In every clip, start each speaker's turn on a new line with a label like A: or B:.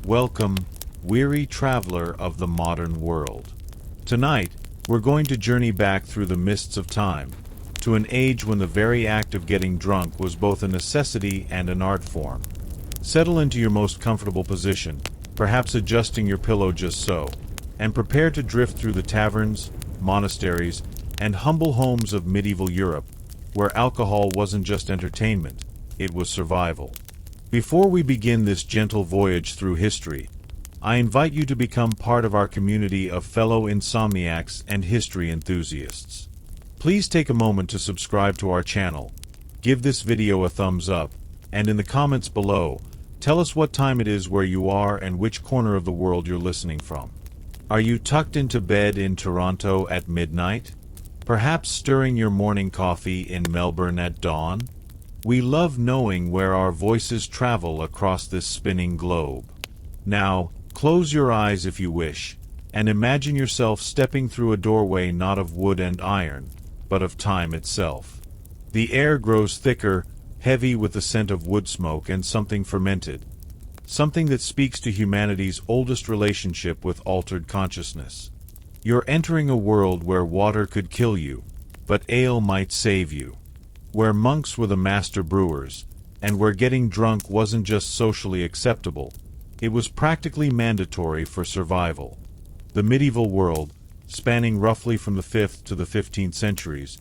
A: Welcome, weary traveler of the modern world. Tonight, we're going to journey back through the mists of time, to an age when the very act of getting drunk was both a necessity and an art form. Settle into your most comfortable position, perhaps adjusting your pillow just so, and prepare to drift through the taverns, monasteries, and humble homes of medieval Europe, where alcohol wasn't just entertainment, it was survival. Before we begin this gentle voyage through history, I invite you to become part of our community of fellow insomniacs and history enthusiasts. Please take a moment to subscribe to our channel, give this video a thumbs up, and in the comments below, tell us what time it is where you are and which corner of the world you're listening from. Are you tucked into bed in Toronto at midnight? Perhaps stirring your morning coffee in Melbourne at dawn? We love knowing where our voices travel across this spinning globe. Now, close your eyes if you wish, and imagine yourself stepping through a doorway not of wood and iron, but of time itself. The air grows thicker, heavy with the scent of wood smoke and something fermented, something that speaks to humanity's oldest relationship with altered consciousness. You're entering a world where water could kill you, but ale might save you. Where monks were the master brewers, and where getting drunk wasn't just socially acceptable, it was practically mandatory for survival. The medieval world, spanning roughly from the 5th to the 15th centuries,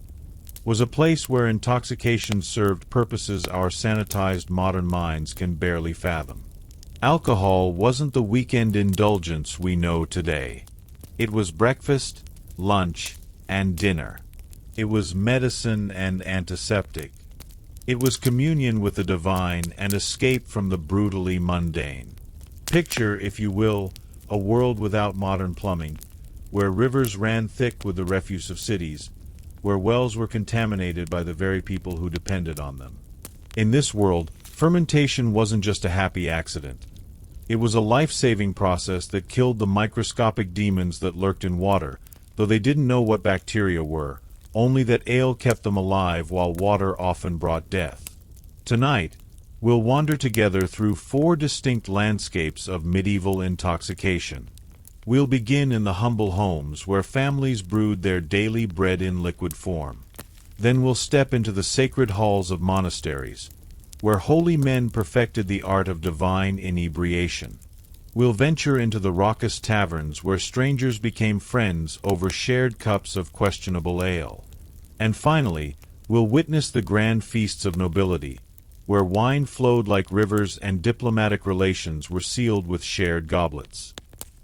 A: was a place where intoxication served purposes our sanitized modern minds can barely fathom. Alcohol wasn't the weekend indulgence we know today. It was breakfast, lunch, and dinner. It was medicine and antiseptic. It was communion with the divine and escape from the brutally mundane. Picture, if you will, a world without modern plumbing, where rivers ran thick with the refuse of cities, where wells were contaminated by the very people who depended on them. In this world, fermentation wasn't just a happy accident. It was a life-saving process that killed the microscopic demons that lurked in water, though they didn't know what bacteria were, only that ale kept them alive while water often brought death. Tonight, we'll wander together through 4 distinct landscapes of medieval intoxication. We'll begin in the humble homes where families brewed their daily bread in liquid form. Then we'll step into the sacred halls of monasteries, where holy men perfected the art of divine inebriation. We'll venture into the raucous taverns where strangers became friends over shared cups of questionable ale. And finally, we'll witness the grand feasts of nobility, where wine flowed like rivers and diplomatic relations were sealed with shared goblets.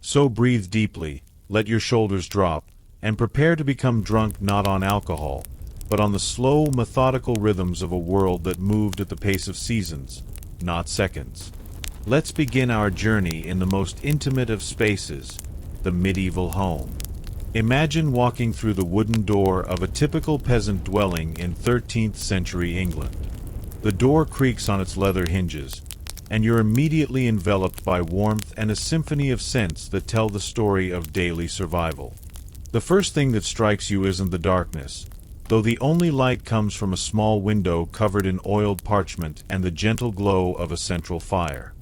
A: So breathe deeply, let your shoulders drop, and prepare to become drunk not on alcohol, but on the slow, methodical rhythms of a world that moved at the pace of seasons, not seconds. Let's begin our journey in the most intimate of spaces, the medieval home. Imagine walking through the wooden door of a typical peasant dwelling in 13th century England. The door creaks on its leather hinges, and you're immediately enveloped by warmth and a symphony of scents that tell the story of daily survival. The first thing that strikes you isn't the darkness, though the only light comes from a small window covered in oiled parchment and the gentle glow of a central fire.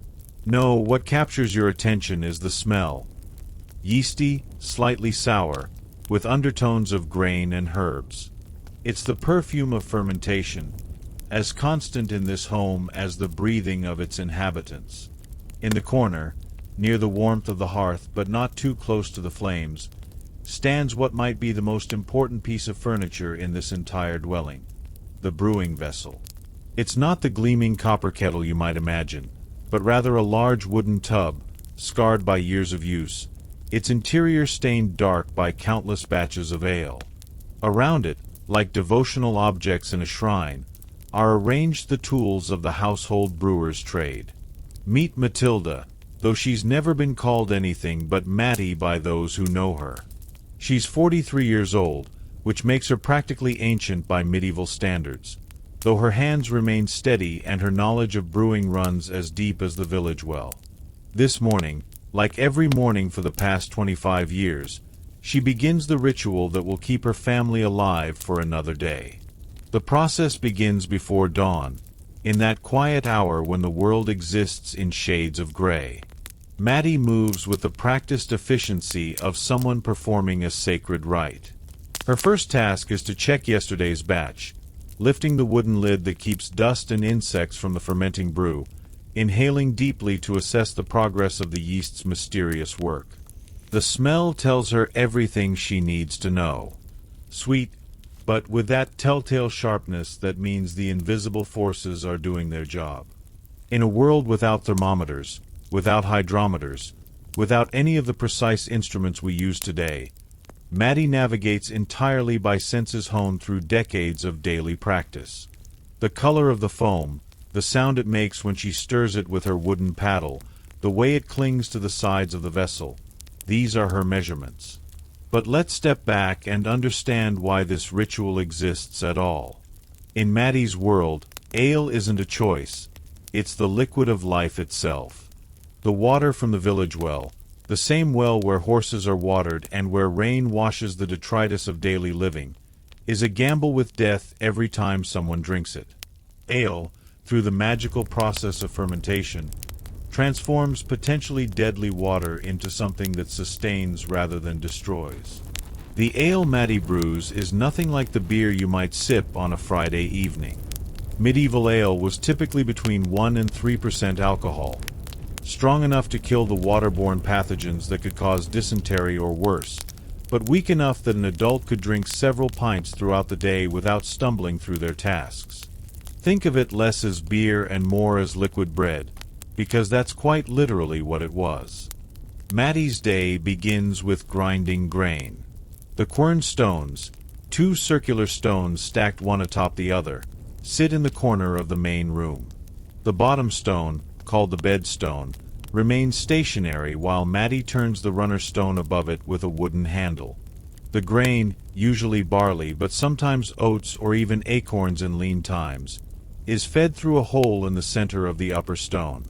A: No, what captures your attention is the smell. Yeasty, slightly sour, with undertones of grain and herbs. It's the perfume of fermentation, as constant in this home as the breathing of its inhabitants. In the corner, near the warmth of the hearth but not too close to the flames, stands what might be the most important piece of furniture in this entire dwelling, the brewing vessel. It's not the gleaming copper kettle you might imagine, but rather a large wooden tub, scarred by years of use, its interior stained dark by countless batches of ale. Around it, like devotional objects in a shrine, are arranged the tools of the household brewer's trade. Meet Matilda, though she's never been called anything but Mattie by those who know her. She's 43 years old, which makes her practically ancient by medieval standards, though her hands remain steady and her knowledge of brewing runs as deep as the village well. This morning, like every morning for the past 25 years, she begins the ritual that will keep her family alive for another day. The process begins before dawn, in that quiet hour when the world exists in shades of gray. Maddie moves with the practiced efficiency of someone performing a sacred rite. Her first task is to check yesterday's batch, lifting the wooden lid that keeps dust and insects from the fermenting brew, inhaling deeply to assess the progress of the yeast's mysterious work. The smell tells her everything she needs to know. Sweet, but with that telltale sharpness that means the invisible forces are doing their job. In a world without thermometers, without hydrometers, without any of the precise instruments we use today, Maddie navigates entirely by senses honed through decades of daily practice. The color of the foam, the sound it makes when she stirs it with her wooden paddle, the way it clings to the sides of the vessel, these are her measurements. But let's step back and understand why this ritual exists at all. In Maddie's world, ale isn't a choice, it's the liquid of life itself. The water from the village well, the same well where horses are watered and where rain washes the detritus of daily living, is a gamble with death every time someone drinks it. Ale, through the magical process of fermentation, transforms potentially deadly water into something that sustains rather than destroys. The ale Maddie brews is nothing like the beer you might sip on a Friday evening. Medieval ale was typically between 1 and 3% alcohol, strong enough to kill the waterborne pathogens that could cause dysentery or worse, but weak enough that an adult could drink several pints throughout the day without stumbling through their tasks. Think of it less as beer and more as liquid bread, because that's quite literally what it was. Maddie's day begins with grinding grain. The quern stones, 2 circular stones stacked one atop the other, sit in the corner of the main room. The bottom stone, called the bed stone, remains stationary while Maddie turns the runner stone above it with a wooden handle. The grain, usually barley but sometimes oats or even acorns in lean times, is fed through a hole in the center of the upper stone.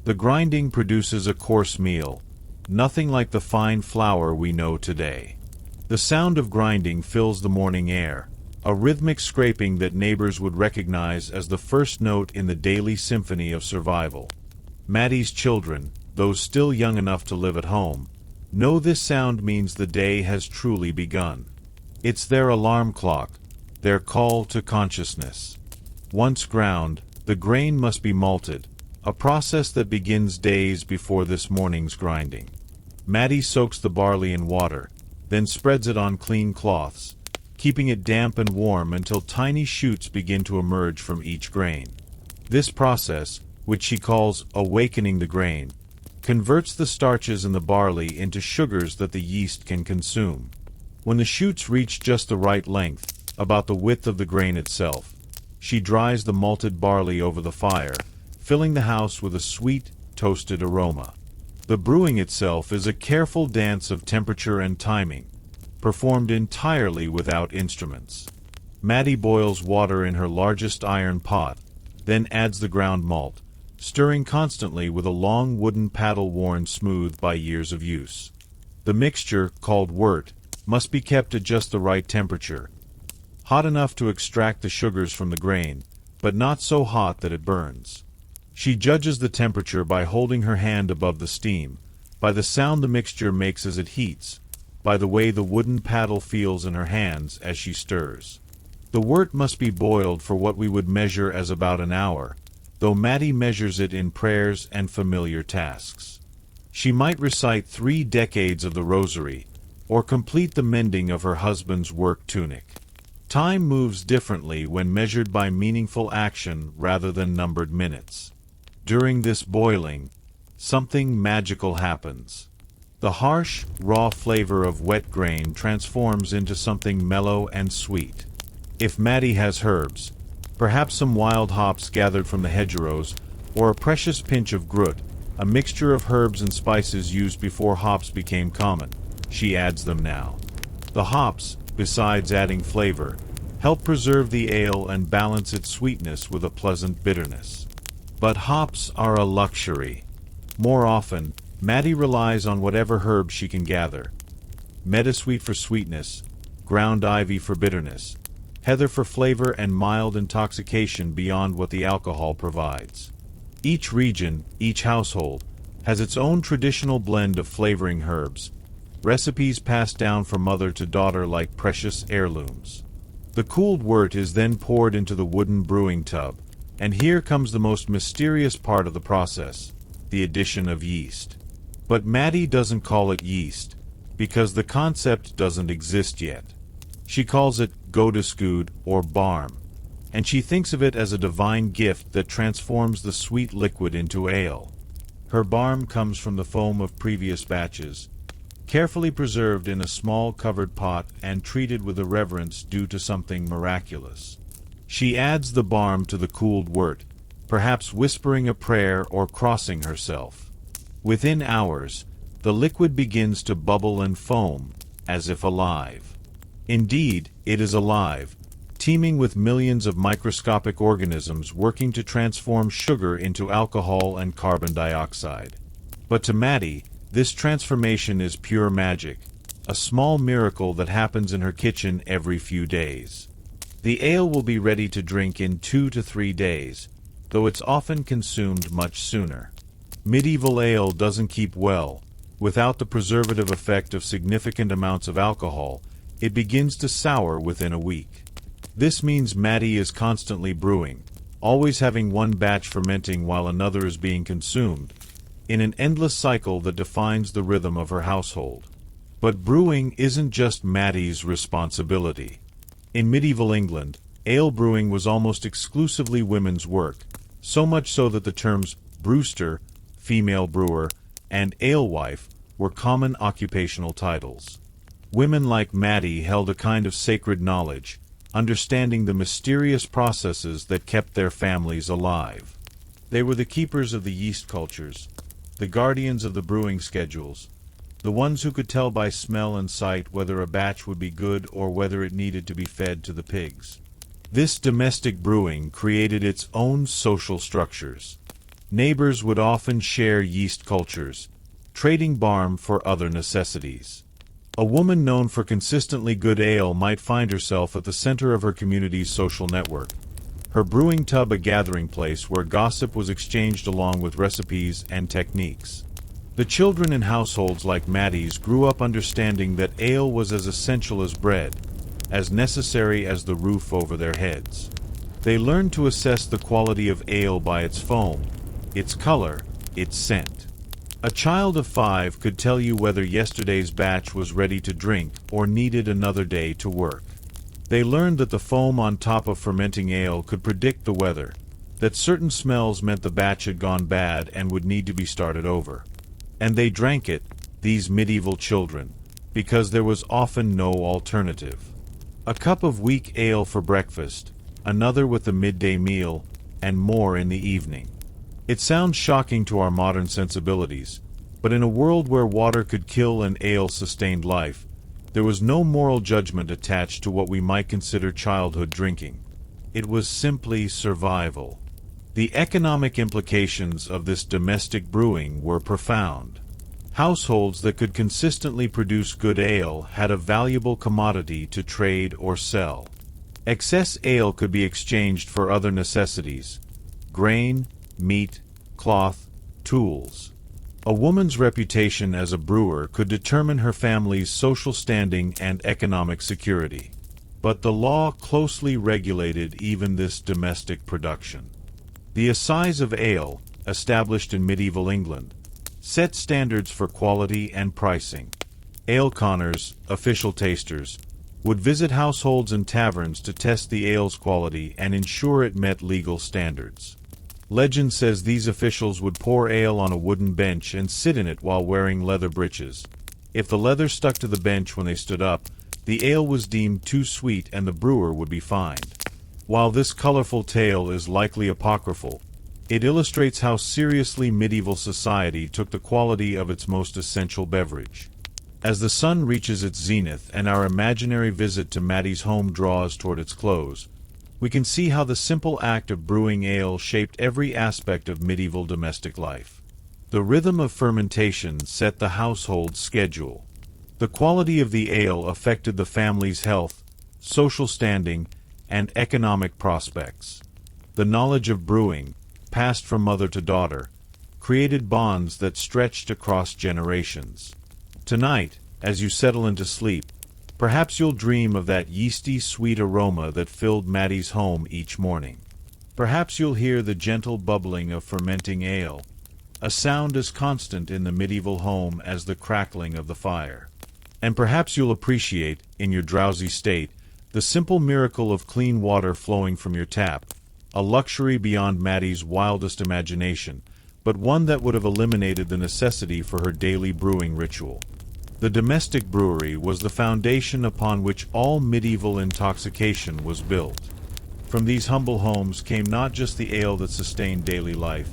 A: The grinding produces a coarse meal, nothing like the fine flour we know today. The sound of grinding fills the morning air, a rhythmic scraping that neighbors would recognize as the first note in the daily symphony of survival. Maddie's children, those still young enough to live at home, know this sound means the day has truly begun. It's their alarm clock, their call to consciousness. Once ground, the grain must be malted, a process that begins days before this morning's grinding. Maddie soaks the barley in water, then spreads it on clean cloths, keeping it damp and warm until tiny shoots begin to emerge from each grain. This process, which she calls awakening the grain, converts the starches in the barley into sugars that the yeast can consume. When the shoots reach just the right length, about the width of the grain itself, she dries the malted barley over the fire, filling the house with a sweet, toasted aroma. The brewing itself is a careful dance of temperature and timing, performed entirely without instruments. Maddie boils water in her largest iron pot, then adds the ground malt, stirring constantly with a long wooden paddle worn smooth by years of use. The mixture, called wort, must be kept at just the right temperature, hot enough to extract the sugars from the grain, but not so hot that it burns. She judges the temperature by holding her hand above the steam, by the sound the mixture makes as it heats, by the way the wooden paddle feels in her hands as she stirs. The wort must be boiled for what we would measure as about an hour, though Maddie measures it in prayers and familiar tasks. She might recite 3 decades of the rosary, or complete the mending of her husband's work tunic. Time moves differently when measured by meaningful action rather than numbered minutes. During this boiling, something magical happens. The harsh, raw flavor of wet grain transforms into something mellow and sweet. If Maddie has herbs, perhaps some wild hops gathered from the hedgerows, or a precious pinch of grut, a mixture of herbs and spices used before hops became common, she adds them now. The hops, besides adding flavor, help preserve the ale and balance its sweetness with a pleasant bitterness. But hops are a luxury. More often, Maddie relies on whatever herbs she can gather. Meadowsweet for sweetness, ground ivy for bitterness, heather for flavor and mild intoxication beyond what the alcohol provides. Each region, each household, has its own traditional blend of flavoring herbs, recipes passed down from mother to daughter like precious heirlooms. The cooled wort is then poured into the wooden brewing tub, and here comes the most mysterious part of the process, the addition of yeast. But Maddie doesn't call it yeast, because the concept doesn't exist yet. She calls it godesgoed or barm, and she thinks of it as a divine gift that transforms the sweet liquid into ale. Her barm comes from the foam of previous batches, carefully preserved in a small covered pot and treated with a reverence due to something miraculous. She adds the barm to the cooled wort, perhaps whispering a prayer or crossing herself. Within hours, the liquid begins to bubble and foam, as if alive. Indeed, it is alive, teeming with millions of microscopic organisms working to transform sugar into alcohol and carbon dioxide. But to Maddie, this transformation is pure magic, a small miracle that happens in her kitchen every few days. The ale will be ready to drink in 2 to 3 days, though it's often consumed much sooner. Medieval ale doesn't keep well. Without the preservative effect of significant amounts of alcohol, it begins to sour within a week. This means Maddie is constantly brewing, always having one batch fermenting while another is being consumed, in an endless cycle that defines the rhythm of her household. But brewing isn't just Maddie's responsibility. In medieval England, ale brewing was almost exclusively women's work, so much so that the terms brewster, female brewer, and alewife were common occupational titles. Women like Maddie held a kind of sacred knowledge, understanding the mysterious processes that kept their families alive. They were the keepers of the yeast cultures, the guardians of the brewing schedules, the ones who could tell by smell and sight whether a batch would be good or whether it needed to be fed to the pigs. This domestic brewing created its own social structures. Neighbors would often share yeast cultures, trading barm for other necessities. A woman known for consistently good ale might find herself at the center of her community's social network, her brewing tub a gathering place where gossip was exchanged along with recipes and techniques. The children in households like Maddie's grew up understanding that ale was as essential as bread, as necessary as the roof over their heads. They learned to assess the quality of ale by its foam, its color, its scent. A child of 5 could tell you whether yesterday's batch was ready to drink or needed another day to work. They learned that the foam on top of fermenting ale could predict the weather, that certain smells meant the batch had gone bad and would need to be started over. And they drank it, these medieval children, because there was often no alternative. A cup of weak ale for breakfast, another with the midday meal, and more in the evening. It sounds shocking to our modern sensibilities, but in a world where water could kill and ale sustained life, there was no moral judgment attached to what we might consider childhood drinking. It was simply survival. The economic implications of this domestic brewing were profound. Households that could consistently produce good ale had a valuable commodity to trade or sell. Excess ale could be exchanged for other necessities: grain, meat, cloth, tools. A woman's reputation as a brewer could determine her family's social standing and economic security. But the law closely regulated even this domestic production. The assize of ale, established in medieval England, set standards for quality and pricing. Ale conners, official tasters, would visit households and taverns to test the ale's quality and ensure it met legal standards. Legend says these officials would pour ale on a wooden bench and sit in it while wearing leather breeches. If the leather stuck to the bench when they stood up, the ale was deemed too sweet and the brewer would be fined. While this colorful tale is likely apocryphal, it illustrates how seriously medieval society took the quality of its most essential beverage. As the sun reaches its zenith and our imaginary visit to Maddie's home draws toward its close, we can see how the simple act of brewing ale shaped every aspect of medieval domestic life. The rhythm of fermentation set the household's schedule. The quality of the ale affected the family's health, social standing, and economic prospects. The knowledge of brewing, passed from mother to daughter, created bonds that stretched across generations. Tonight, as you settle into sleep, perhaps you'll dream of that yeasty sweet aroma that filled Maddie's home each morning. Perhaps you'll hear the gentle bubbling of fermenting ale, a sound as constant in the medieval home as the crackling of the fire. And perhaps you'll appreciate, in your drowsy state, the simple miracle of clean water flowing from your tap, a luxury beyond Maddie's wildest imagination, but one that would have eliminated the necessity for her daily brewing ritual. The domestic brewery was the foundation upon which all medieval intoxication was built. From these humble homes came not just the ale that sustained daily life,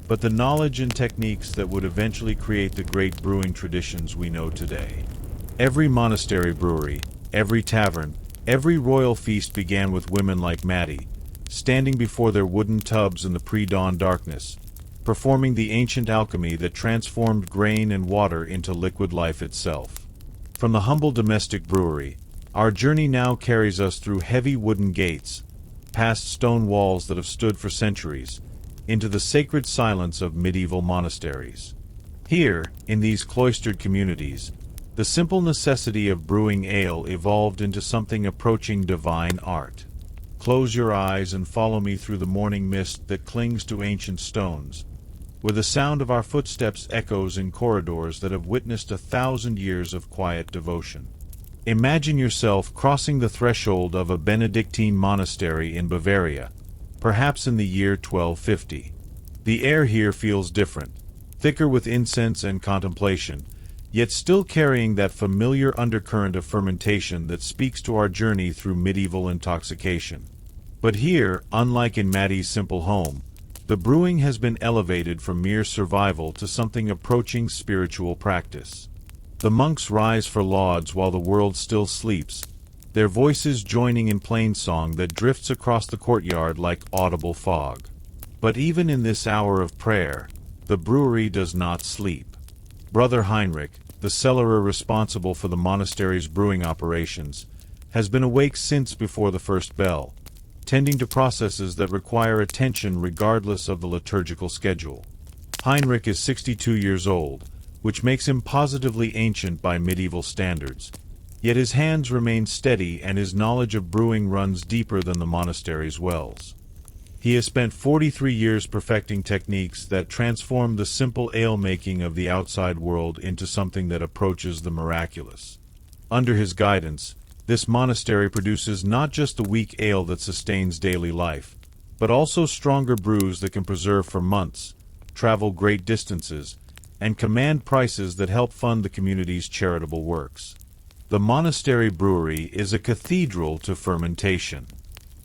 A: but the knowledge and techniques that would eventually create the great brewing traditions we know today. Every monastery brewery, every tavern, every royal feast began with women like Maddie, standing before their wooden tubs in the pre-dawn darkness, performing the ancient alchemy that transformed grain and water into liquid life itself. From the humble domestic brewery, our journey now carries us through heavy wooden gates, past stone walls that have stood for centuries, into the sacred silence of medieval monasteries. Here, in these cloistered communities, the simple necessity of brewing ale evolved into something approaching divine art. Close your eyes and follow me through the morning mist that clings to ancient stones, where the sound of our footsteps echoes in corridors that have witnessed 1,000 years of quiet devotion. Imagine yourself crossing the threshold of a Benedictine monastery in Bavaria, perhaps in the year 1250. The air here feels different, thicker with incense and contemplation, yet still carrying that familiar undercurrent of fermentation that speaks to our journey through medieval intoxication. But here, unlike in Maddie's simple home, the brewing has been elevated from mere survival to something approaching spiritual practice. The monks rise for lauds while the world still sleeps, their voices joining in plainsong that drifts across the courtyard like audible fog. But even in this hour of prayer, the brewery does not sleep. Brother Heinrich, the cellarer responsible for the monastery's brewing operations, has been awake since before the first bell, tending to processes that require attention regardless of the liturgical schedule. Heinrich is 62 years old, which makes him positively ancient by medieval standards, yet his hands remain steady and his knowledge of brewing runs deeper than the monastery's wells. He has spent 43 years perfecting techniques that transform the simple ale-making of the outside world into something that approaches the miraculous. Under his guidance, this monastery produces not just the weak ale that sustains daily life, but also stronger brews that can preserve for months, travel great distances, and command prices that help fund the community's charitable works. The monastery brewery is a cathedral to fermentation.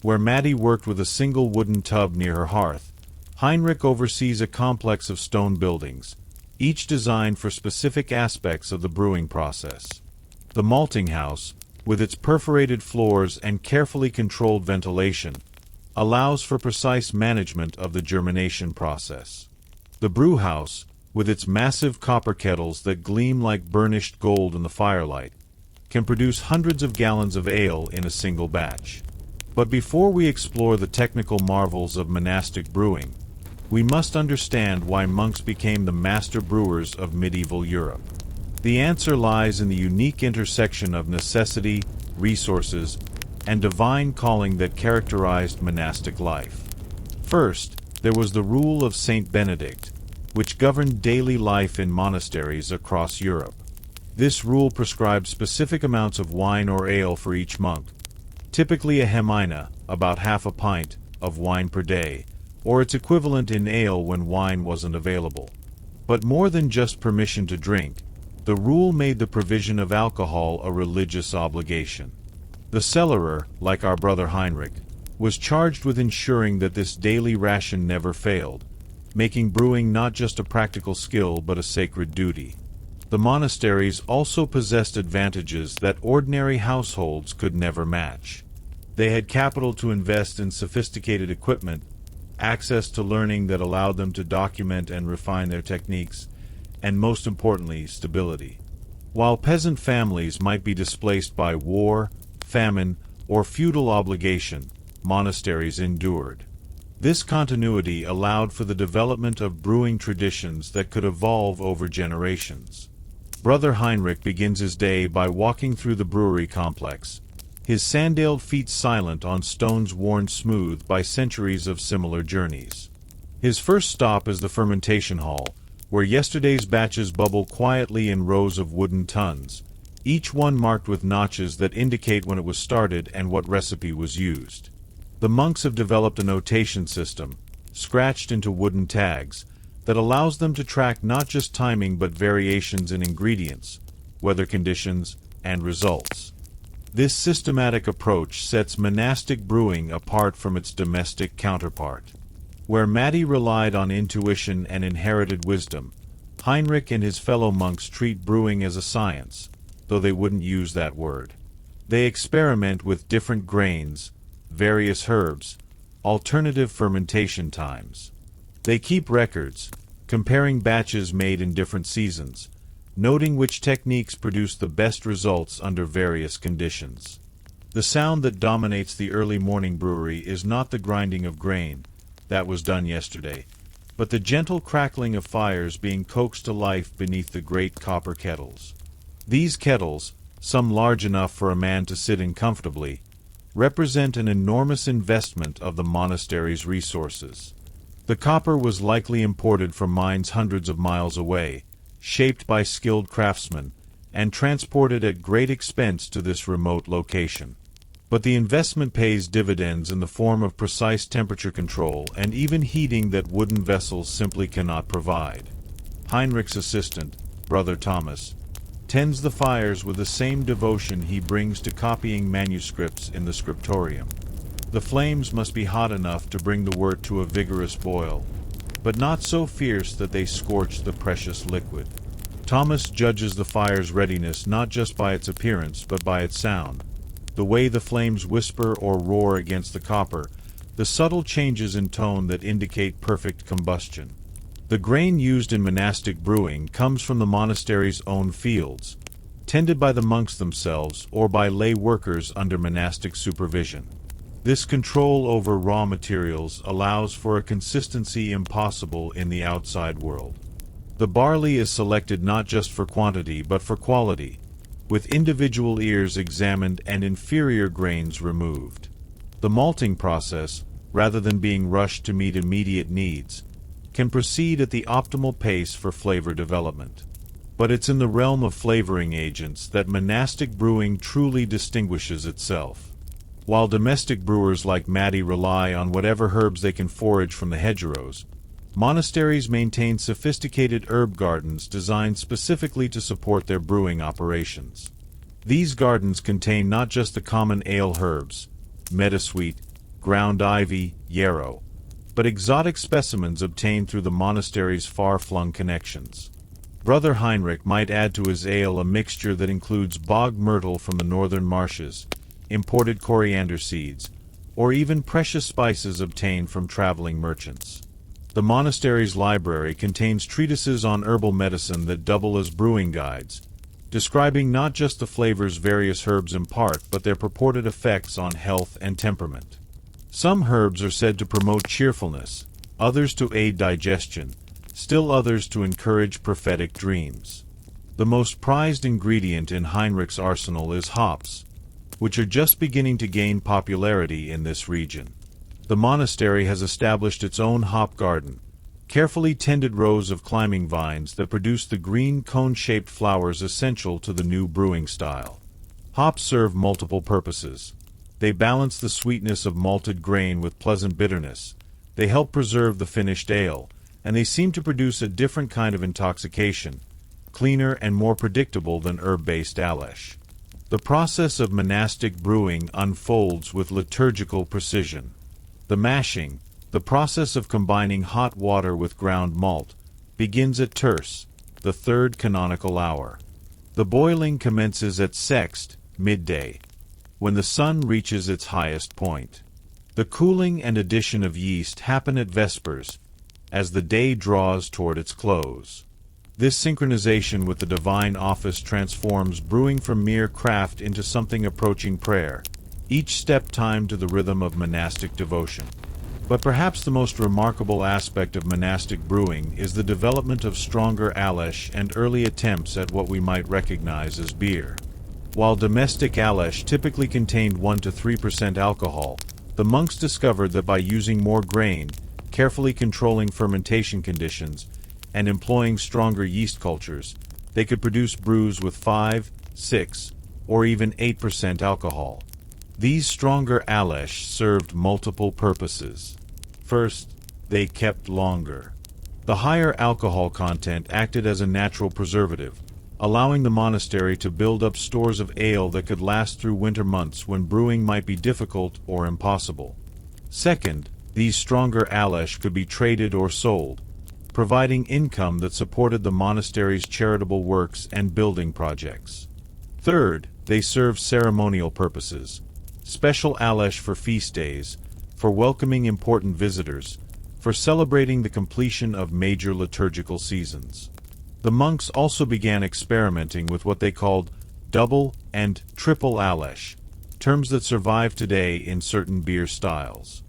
A: Where Maddie worked with a single wooden tub near her hearth, Heinrich oversees a complex of stone buildings, each designed for specific aspects of the brewing process. The malting house, with its perforated floors and carefully controlled ventilation, allows for precise management of the germination process. The brew house, with its massive copper kettles that gleam like burnished gold in the firelight, can produce hundreds of gallons of ale in a single batch. But before we explore the technical marvels of monastic brewing, we must understand why monks became the master brewers of medieval Europe. The answer lies in the unique intersection of necessity, resources, and divine calling that characterized monastic life. First, there was the rule of Saint Benedict, which governed daily life in monasteries across Europe. This rule prescribed specific amounts of wine or ale for each monk, typically a hemina, about half a pint, of wine per day, or its equivalent in ale when wine wasn't available. But more than just permission to drink, the rule made the provision of alcohol a religious obligation. The cellarer, like our brother Heinrich, was charged with ensuring that this daily ration never failed, making brewing not just a practical skill but a sacred duty. The monasteries also possessed advantages that ordinary households could never match. They had capital to invest in sophisticated equipment, access to learning that allowed them to document and refine their techniques, and most importantly, stability. While peasant families might be displaced by war, famine, or feudal obligation, monasteries endured. This continuity allowed for the development of brewing traditions that could evolve over generations. Brother Heinrich begins his day by walking through the brewery complex, his sandaled feet silent on stones worn smooth by centuries of similar journeys. His first stop is the fermentation hall, where yesterday's batches bubble quietly in rows of wooden tuns, each one marked with notches that indicate when it was started and what recipe was used. The monks have developed a notation system, scratched into wooden tags, that allows them to track not just timing but variations in ingredients, weather conditions, and results. This systematic approach sets monastic brewing apart from its domestic counterpart. Where Matty relied on intuition and inherited wisdom, Heinrich and his fellow monks treat brewing as a science, though they wouldn't use that word. They experiment with different grains, various herbs, alternative fermentation times. They keep records, comparing batches made in different seasons, noting which techniques produce the best results under various conditions. The sound that dominates the early morning brewery is not the grinding of grain, that was done yesterday, but the gentle crackling of fires being coaxed to life beneath the great copper kettles. These kettles, some large enough for a man to sit in comfortably, represent an enormous investment of the monastery's resources. The copper was likely imported from mines hundreds of miles away, shaped by skilled craftsmen, and transported at great expense to this remote location. But the investment pays dividends in the form of precise temperature control and even heating that wooden vessels simply cannot provide. Heinrich's assistant, Brother Thomas, tends the fires with the same devotion he brings to copying manuscripts in the scriptorium. The flames must be hot enough to bring the wort to a vigorous boil, but not so fierce that they scorch the precious liquid. Thomas judges the fire's readiness not just by its appearance but by its sound, the way the flames whisper or roar against the copper, the subtle changes in tone that indicate perfect combustion. The grain used in monastic brewing comes from the monastery's own fields, tended by the monks themselves or by lay workers under monastic supervision. This control over raw materials allows for a consistency impossible in the outside world. The barley is selected not just for quantity but for quality, with individual ears examined and inferior grains removed. The malting process, rather than being rushed to meet immediate needs, can proceed at the optimal pace for flavor development. But it's in the realm of flavoring agents that monastic brewing truly distinguishes itself. While domestic brewers like Matty rely on whatever herbs they can forage from the hedgerows, monasteries maintain sophisticated herb gardens designed specifically to support their brewing operations. These gardens contain not just the common ale herbs, meadowsweet, ground ivy, yarrow, but exotic specimens obtained through the monastery's far-flung connections. Brother Heinrich might add to his ale a mixture that includes bog myrtle from the northern marshes, imported coriander seeds, or even precious spices obtained from traveling merchants. The monastery's library contains treatises on herbal medicine that double as brewing guides, describing not just the flavors various herbs impart but their purported effects on health and temperament. Some herbs are said to promote cheerfulness, others to aid digestion, still others to encourage prophetic dreams. The most prized ingredient in Heinrich's arsenal is hops, which are just beginning to gain popularity in this region. The monastery has established its own hop garden, carefully tended rows of climbing vines that produce the green cone-shaped flowers essential to the new brewing style. Hops serve multiple purposes. They balance the sweetness of malted grain with pleasant bitterness, they help preserve the finished ale, and they seem to produce a different kind of intoxication, cleaner and more predictable than herb-based alesh. The process of monastic brewing unfolds with liturgical precision. The mashing, the process of combining hot water with ground malt, begins at terce, the third canonical hour. The boiling commences at sext, midday, when the sun reaches its highest point. The cooling and addition of yeast happen at vespers, as the day draws toward its close. This synchronization with the divine office transforms brewing from mere craft into something approaching prayer, each step timed to the rhythm of monastic devotion. But perhaps the most remarkable aspect of monastic brewing is the development of stronger Alesh and early attempts at what we might recognize as beer. While domestic Alesh typically contained 1 to 3% alcohol, the monks discovered that by using more grain, carefully controlling fermentation conditions, and employing stronger yeast cultures, they could produce brews with 5, 6, or even 8% alcohol. These stronger Alesh served multiple purposes. First, they kept longer. The higher alcohol content acted as a natural preservative, allowing the monastery to build up stores of ale that could last through winter months when brewing might be difficult or impossible. Second, these stronger Alesh could be traded or sold, providing income that supported the monastery's charitable works and building projects. Third, they served ceremonial purposes. Special Alesh for feast days, for welcoming important visitors, for celebrating the completion of major liturgical seasons. The monks also began experimenting with what they called double and triple Alesh, terms that survive today in certain beer styles.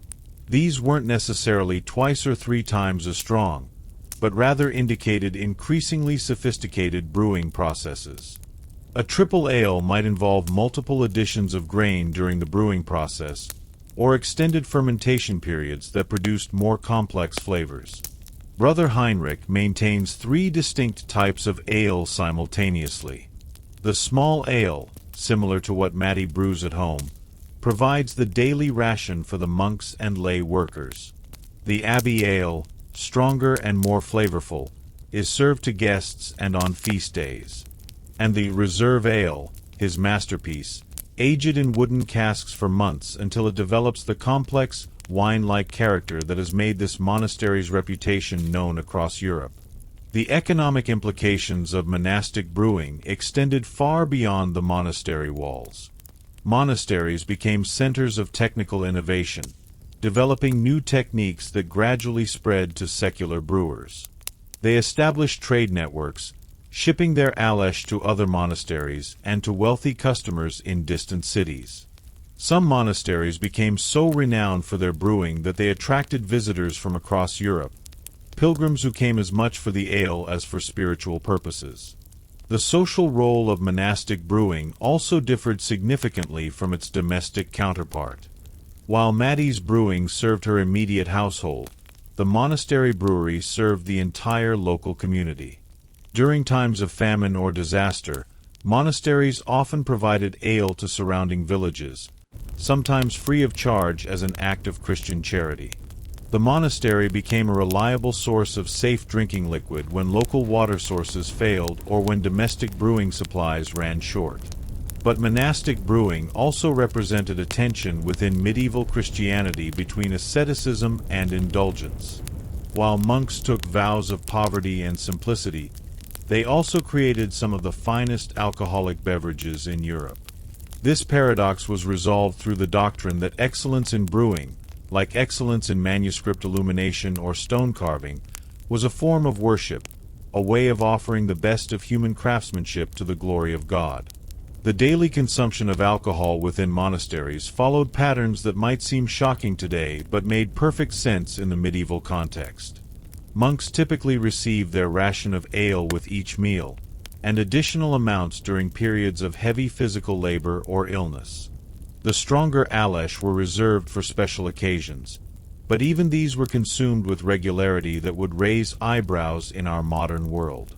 A: These weren't necessarily twice or 3 times as strong, but rather indicated increasingly sophisticated brewing processes. A triple ale might involve multiple additions of grain during the brewing process, or extended fermentation periods that produced more complex flavors. Brother Heinrich maintains 3 distinct types of ale simultaneously. The small ale, similar to what Matty brews at home, provides the daily ration for the monks and lay workers. The abbey ale, stronger and more flavorful, is served to guests and on feast days. And the reserve ale, his masterpiece, aged in wooden casks for months until it develops the complex, wine-like character that has made this monastery's reputation known across Europe. The economic implications of monastic brewing extended far beyond the monastery walls. Monasteries became centers of technical innovation, developing new techniques that gradually spread to secular brewers. They established trade networks, shipping their Alesh to other monasteries and to wealthy customers in distant cities. Some monasteries became so renowned for their brewing that they attracted visitors from across Europe, pilgrims who came as much for the ale as for spiritual purposes. The social role of monastic brewing also differed significantly from its domestic counterpart. While Matty's brewing served her immediate household, the monastery brewery served the entire local community. During times of famine or disaster, monasteries often provided ale to surrounding villages, sometimes free of charge as an act of Christian charity. The monastery became a reliable source of safe drinking liquid when local water sources failed or when domestic brewing supplies ran short. But monastic brewing also represented a tension within medieval Christianity between asceticism and indulgence. While monks took vows of poverty and simplicity, they also created some of the finest alcoholic beverages in Europe. This paradox was resolved through the doctrine that excellence in brewing, like excellence in manuscript illumination or stone carving, was a form of worship, a way of offering the best of human craftsmanship to the glory of God. The daily consumption of alcohol within monasteries followed patterns that might seem shocking today but made perfect sense in the medieval context. Monks typically received their ration of ale with each meal, and additional amounts during periods of heavy physical labor or illness. The stronger Alesh were reserved for special occasions, but even these were consumed with regularity that would raise eyebrows in our modern world.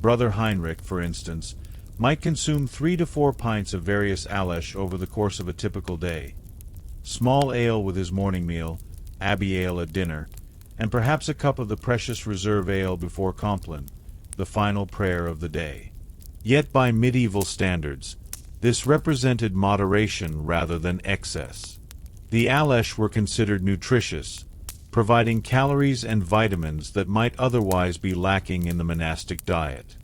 A: Brother Heinrich, for instance, might consume 3 to 4 pints of various Alesh over the course of a typical day. Small ale with his morning meal, abbey ale at dinner, and perhaps a cup of the precious reserve ale before Compline, the final prayer of the day. Yet by medieval standards, this represented moderation rather than excess. The Alesh were considered nutritious, providing calories and vitamins that might otherwise be lacking in the monastic diet.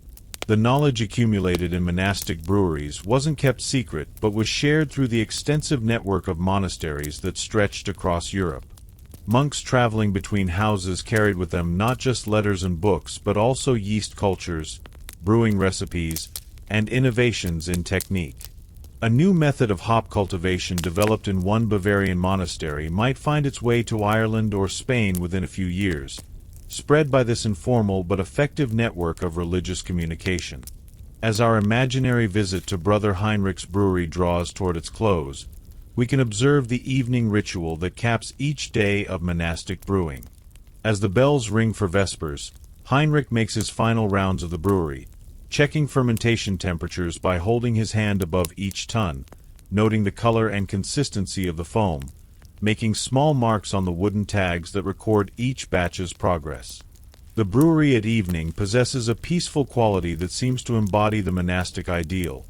A: The knowledge accumulated in monastic breweries wasn't kept secret but was shared through the extensive network of monasteries that stretched across Europe. Monks traveling between houses carried with them not just letters and books but also yeast cultures, brewing recipes, and innovations in technique. A new method of hop cultivation developed in one Bavarian monastery might find its way to Ireland or Spain within a few years, spread by this informal but effective network of religious communication. As our imaginary visit to Brother Heinrich's brewery draws toward its close, we can observe the evening ritual that caps each day of monastic brewing. As the bells ring for vespers, Heinrich makes his final rounds of the brewery, checking fermentation temperatures by holding his hand above each tun, noting the color and consistency of the foam, making small marks on the wooden tags that record each batch's progress. The brewery at evening possesses a peaceful quality that seems to embody the monastic ideal.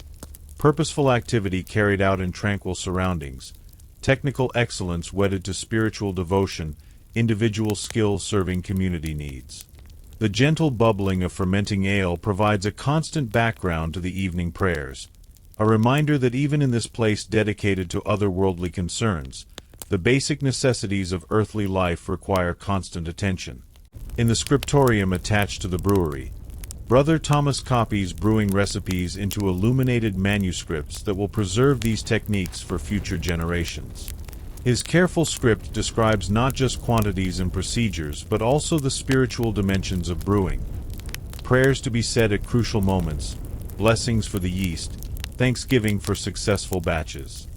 A: Purposeful activity carried out in tranquil surroundings, technical excellence wedded to spiritual devotion, individual skill serving community needs. The gentle bubbling of fermenting ale provides a constant background to the evening prayers, a reminder that even in this place dedicated to otherworldly concerns, the basic necessities of earthly life require constant attention. In the scriptorium attached to the brewery, Brother Thomas copies brewing recipes into illuminated manuscripts that will preserve these techniques for future generations. His careful script describes not just quantities and procedures, but also the spiritual dimensions of brewing. Prayers to be said at crucial moments, blessings for the yeast, thanksgiving for successful batches.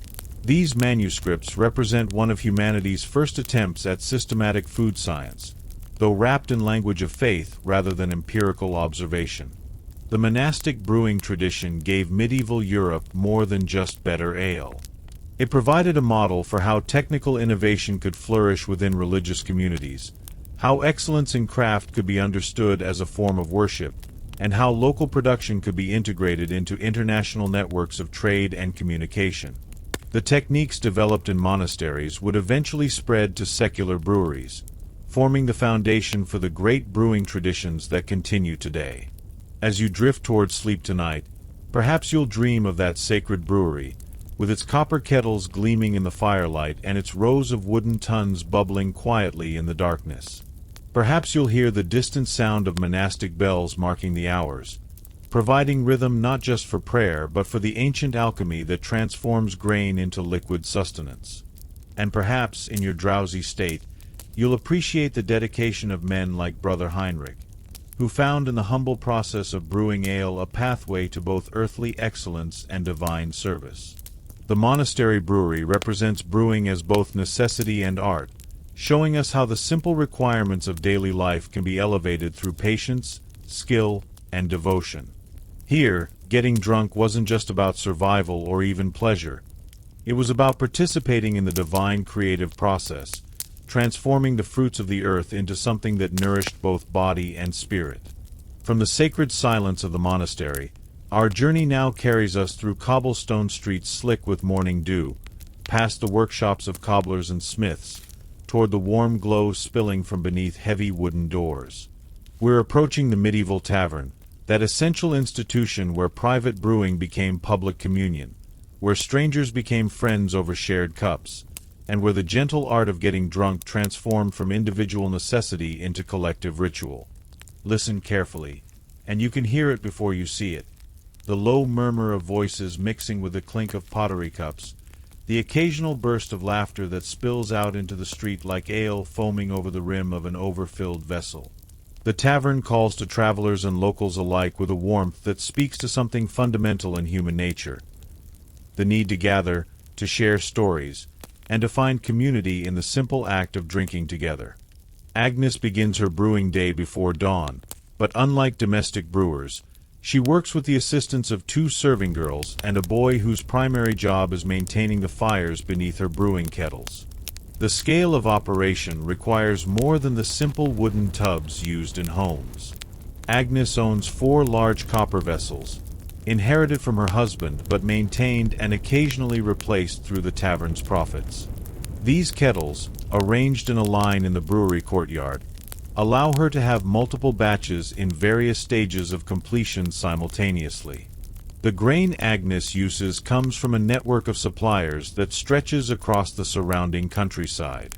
A: These manuscripts represent one of humanity's first attempts at systematic food science, though wrapped in language of faith rather than empirical observation. The monastic brewing tradition gave medieval Europe more than just better ale. It provided a model for how technical innovation could flourish within religious communities, how excellence in craft could be understood as a form of worship, and how local production could be integrated into international networks of trade and communication. The techniques developed in monasteries would eventually spread to secular breweries, forming the foundation for the great brewing traditions that continue today. As you drift towards sleep tonight, perhaps you'll dream of that sacred brewery, with its copper kettles gleaming in the firelight and its rows of wooden tuns bubbling quietly in the darkness. Perhaps you'll hear the distant sound of monastic bells marking the hours, providing rhythm not just for prayer but for the ancient alchemy that transforms grain into liquid sustenance. And perhaps, in your drowsy state, you'll appreciate the dedication of men like Brother Heinrich, who found in the humble process of brewing ale a pathway to both earthly excellence and divine service. The monastery brewery represents brewing as both necessity and art, showing us how the simple requirements of daily life can be elevated through patience, skill, and devotion. Here, getting drunk wasn't just about survival or even pleasure. It was about participating in the divine creative process, transforming the fruits of the earth into something that nourished both body and spirit. From the sacred silence of the monastery, our journey now carries us through cobblestone streets slick with morning dew, past the workshops of cobblers and smiths, toward the warm glow spilling from beneath heavy wooden doors. We're approaching the medieval tavern, that essential institution where private brewing became public communion, where strangers became friends over shared cups, and where the gentle art of getting drunk transformed from individual necessity into collective ritual. Listen carefully, and you can hear it before you see it. The low murmur of voices mixing with the clink of pottery cups, the occasional burst of laughter that spills out into the street like ale foaming over the rim of an overfilled vessel. The tavern calls to travelers and locals alike with a warmth that speaks to something fundamental in human nature: the need to gather, to share stories, and to find community in the simple act of drinking together. Agnes begins her brewing day before dawn, but unlike domestic brewers, she works with the assistance of 2 serving girls and a boy whose primary job is maintaining the fires beneath her brewing kettles. The scale of operation requires more than the simple wooden tubs used in homes. Agnes owns 4 large copper vessels, inherited from her husband but maintained and occasionally replaced through the tavern's profits. These kettles, arranged in a line in the brewery courtyard, allow her to have multiple batches in various stages of completion simultaneously. The grain Agnes uses comes from a network of suppliers that stretches across the surrounding countryside.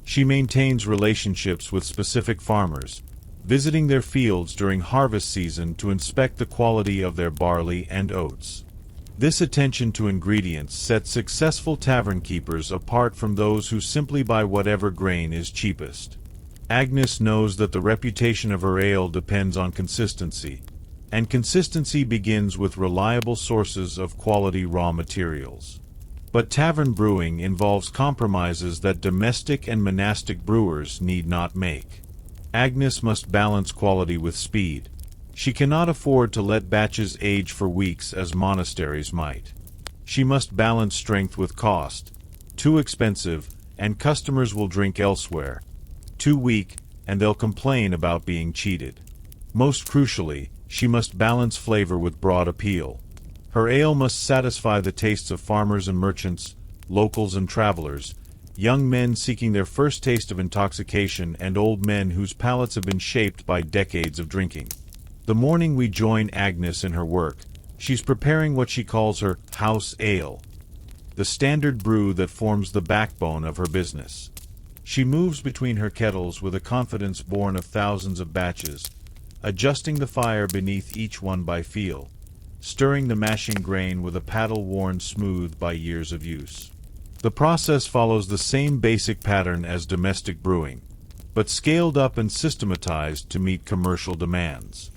A: She maintains relationships with specific farmers, visiting their fields during harvest season to inspect the quality of their barley and oats. This attention to ingredients sets successful tavern keepers apart from those who simply buy whatever grain is cheapest. Agnes knows that the reputation of her ale depends on consistency, and consistency begins with reliable sources of quality raw materials. But tavern brewing involves compromises that domestic and monastic brewers need not make. Agnes must balance quality with speed. She cannot afford to let batches age for weeks as monasteries might. She must balance strength with cost. Too expensive, and customers will drink elsewhere. Too weak, and they'll complain about being cheated. Most crucially, she must balance flavor with broad appeal. Her ale must satisfy the tastes of farmers and merchants, locals and travelers, young men seeking their first taste of intoxication and old men whose palates have been shaped by decades of drinking. The morning we join Agnes in her work, she's preparing what she calls her house ale, the standard brew that forms the backbone of her business. She moves between her kettles with a confidence born of thousands of batches, adjusting the fire beneath each one by feel, stirring the mashing grain with a paddle worn smooth by years of use. The process follows the same basic pattern as domestic brewing, but scaled up and systematized to meet commercial demands.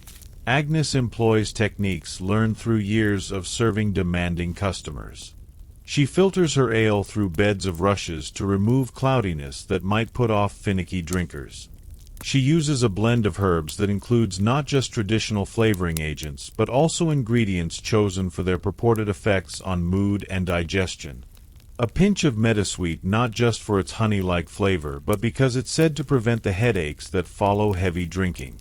A: Agnes employs techniques learned through years of serving demanding customers. She filters her ale through beds of rushes to remove cloudiness that might put off finicky drinkers. She uses a blend of herbs that includes not just traditional flavoring agents but also ingredients chosen for their purported effects on mood and digestion. A pinch of meadowsweet not just for its honey-like flavor but because it's said to prevent the headaches that follow heavy drinking.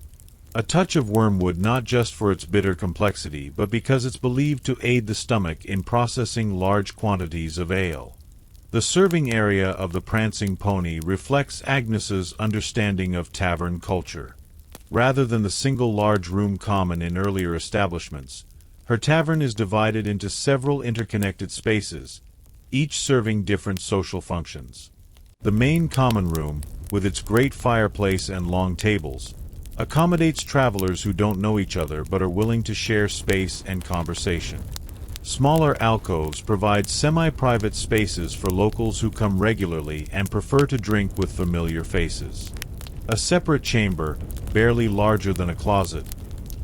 A: A touch of wormwood not just for its bitter complexity but because it's believed to aid the stomach in processing large quantities of ale. The serving area of the Prancing Pony reflects Agnes's understanding of tavern culture. Rather than the single large room common in earlier establishments, her tavern is divided into several interconnected spaces, each serving different social functions. The main common room, with its great fireplace and long tables, accommodates travelers who don't know each other but are willing to share space and conversation. Smaller alcoves provide semi-private spaces for locals who come regularly and prefer to drink with familiar faces. A separate chamber, barely larger than a closet,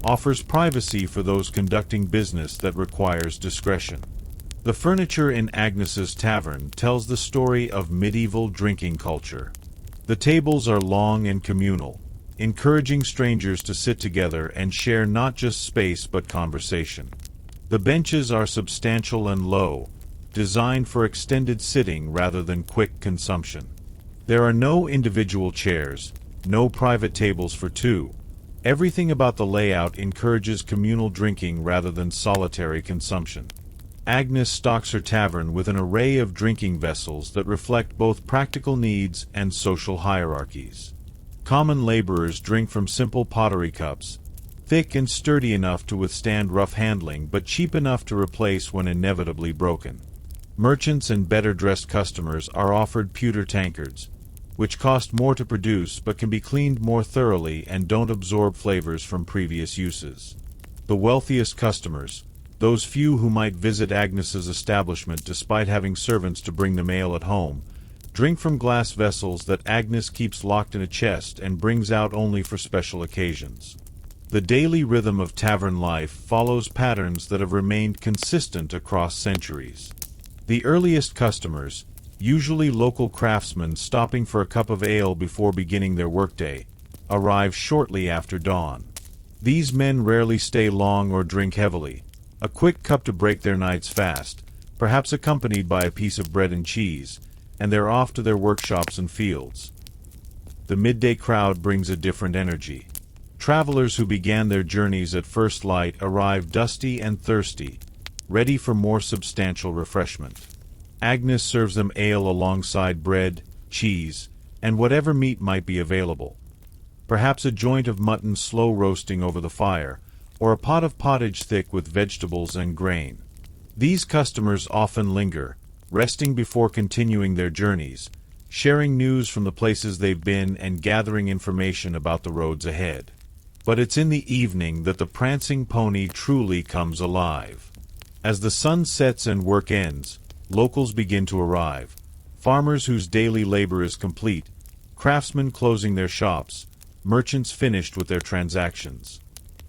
A: offers privacy for those conducting business that requires discretion. The furniture in Agnes's tavern tells the story of medieval drinking culture. The tables are long and communal, encouraging strangers to sit together and share not just space but conversation. The benches are substantial and low, designed for extended sitting rather than quick consumption. There are no individual chairs, no private tables for two. Everything about the layout encourages communal drinking rather than solitary consumption. Agnes stocks her tavern with an array of drinking vessels that reflect both practical needs and social hierarchies. Common laborers drink from simple pottery cups, thick and sturdy enough to withstand rough handling but cheap enough to replace when inevitably broken. Merchants and better-dressed customers are offered pewter tankards, which cost more to produce but can be cleaned more thoroughly and don't absorb flavors from previous uses. The wealthiest customers, those few who might visit Agnes's establishment despite having servants to bring them ale at home, drink from glass vessels that Agnes keeps locked in a chest and brings out only for special occasions. The daily rhythm of tavern life follows patterns that have remained consistent across centuries. The earliest customers, usually local craftsmen stopping for a cup of ale before beginning their workday, arrive shortly after dawn. These men rarely stay long or drink heavily, a quick cup to break their night's fast, perhaps accompanied by a piece of bread and cheese, and they're off to their workshops and fields. The midday crowd brings a different energy. Travelers who began their journeys at first light arrive dusty and thirsty, ready for more substantial refreshment. Agnes serves them ale alongside bread, cheese, and whatever meat might be available. Perhaps a joint of mutton slow roasting over the fire, or a pot of pottage thick with vegetables and grain. These customers often linger, resting before continuing their journeys, sharing news from the places they've been and gathering information about the roads ahead. But it's in the evening that the Prancing Pony truly comes alive. As the sun sets and work ends, locals begin to arrive. Farmers whose daily labor is complete, craftsmen closing their shops, merchants finished with their transactions.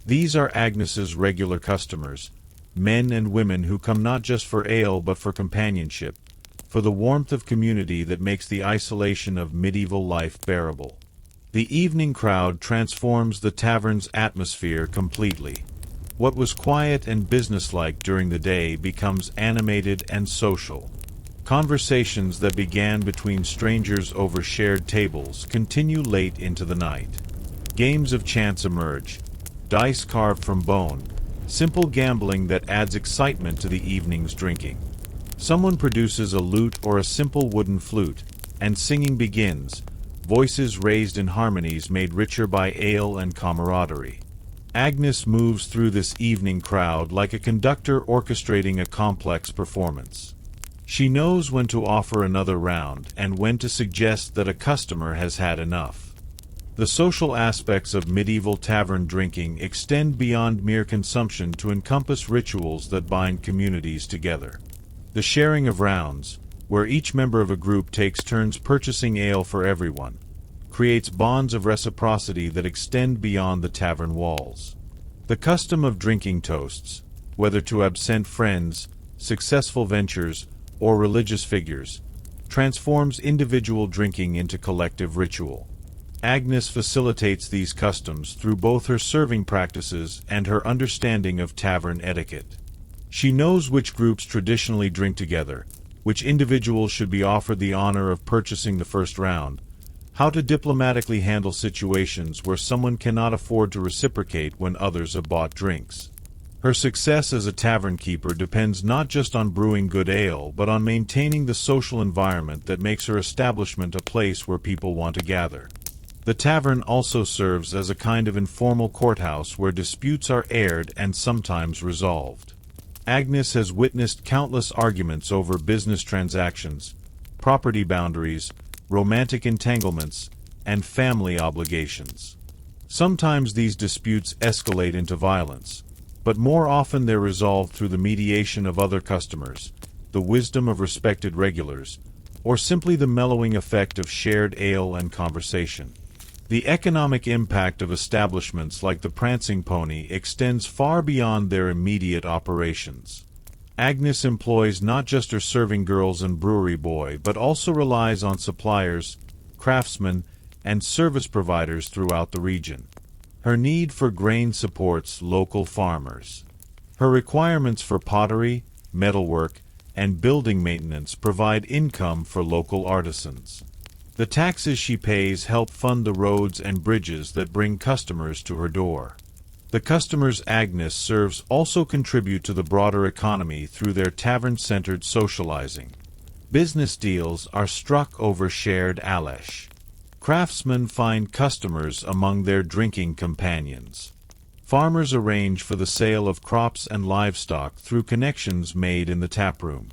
A: These are Agnes's regular customers, men and women who come not just for ale but for companionship, for the warmth of community that makes the isolation of medieval life bearable. The evening crowd transforms the tavern's atmosphere completely. What was quiet and businesslike during the day becomes animated and social. Conversations that began between strangers over shared tables continue late into the night. Games of chance emerge, dice carved from bone, simple gambling that adds excitement to the evening's drinking. Someone produces a lute or a simple wooden flute, and singing begins, voices raised in harmonies made richer by ale and camaraderie. Agnes moves through this evening crowd like a conductor orchestrating a complex performance. She knows when to offer another round and when to suggest that a customer has had enough. The social aspects of medieval tavern drinking extend beyond mere consumption to encompass rituals that bind communities together. The sharing of rounds, where each member of a group takes turns purchasing ale for everyone, creates bonds of reciprocity that extend beyond the tavern walls. The custom of drinking toasts, whether to absent friends, successful ventures, or religious figures, transforms individual drinking into collective ritual. Agnes facilitates these customs through both her serving practices and her understanding of tavern etiquette. She knows which groups traditionally drink together, which individuals should be offered the honor of purchasing the first round, how to diplomatically handle situations where someone cannot afford to reciprocate when others have bought drinks. Her success as a tavern keeper depends not just on brewing good ale but on maintaining the social environment that makes her establishment a place where people want to gather. The tavern also serves as a kind of informal courthouse where disputes are aired and sometimes resolved. Agnes has witnessed countless arguments over business transactions, property boundaries, romantic entanglements, and family obligations. Sometimes these disputes escalate into violence, but more often they're resolved through the mediation of other customers, the wisdom of respected regulars, or simply the mellowing effect of shared ale and conversation. The economic impact of establishments like the Prancing Pony extends far beyond their immediate operations. Agnes employs not just her serving girls and brewery boy but also relies on suppliers, craftsmen, and service providers throughout the region. Her need for grain supports local farmers. Her requirements for pottery, metalwork, and building maintenance provide income for local artisans. The taxes she pays help fund the roads and bridges that bring customers to her door. The customers Agnes serves also contribute to the broader economy through their tavern-centered socializing. Business deals are struck over shared alesh. Craftsmen find customers among their drinking companions. Farmers arrange for the sale of crops and livestock through connections made in the taproom.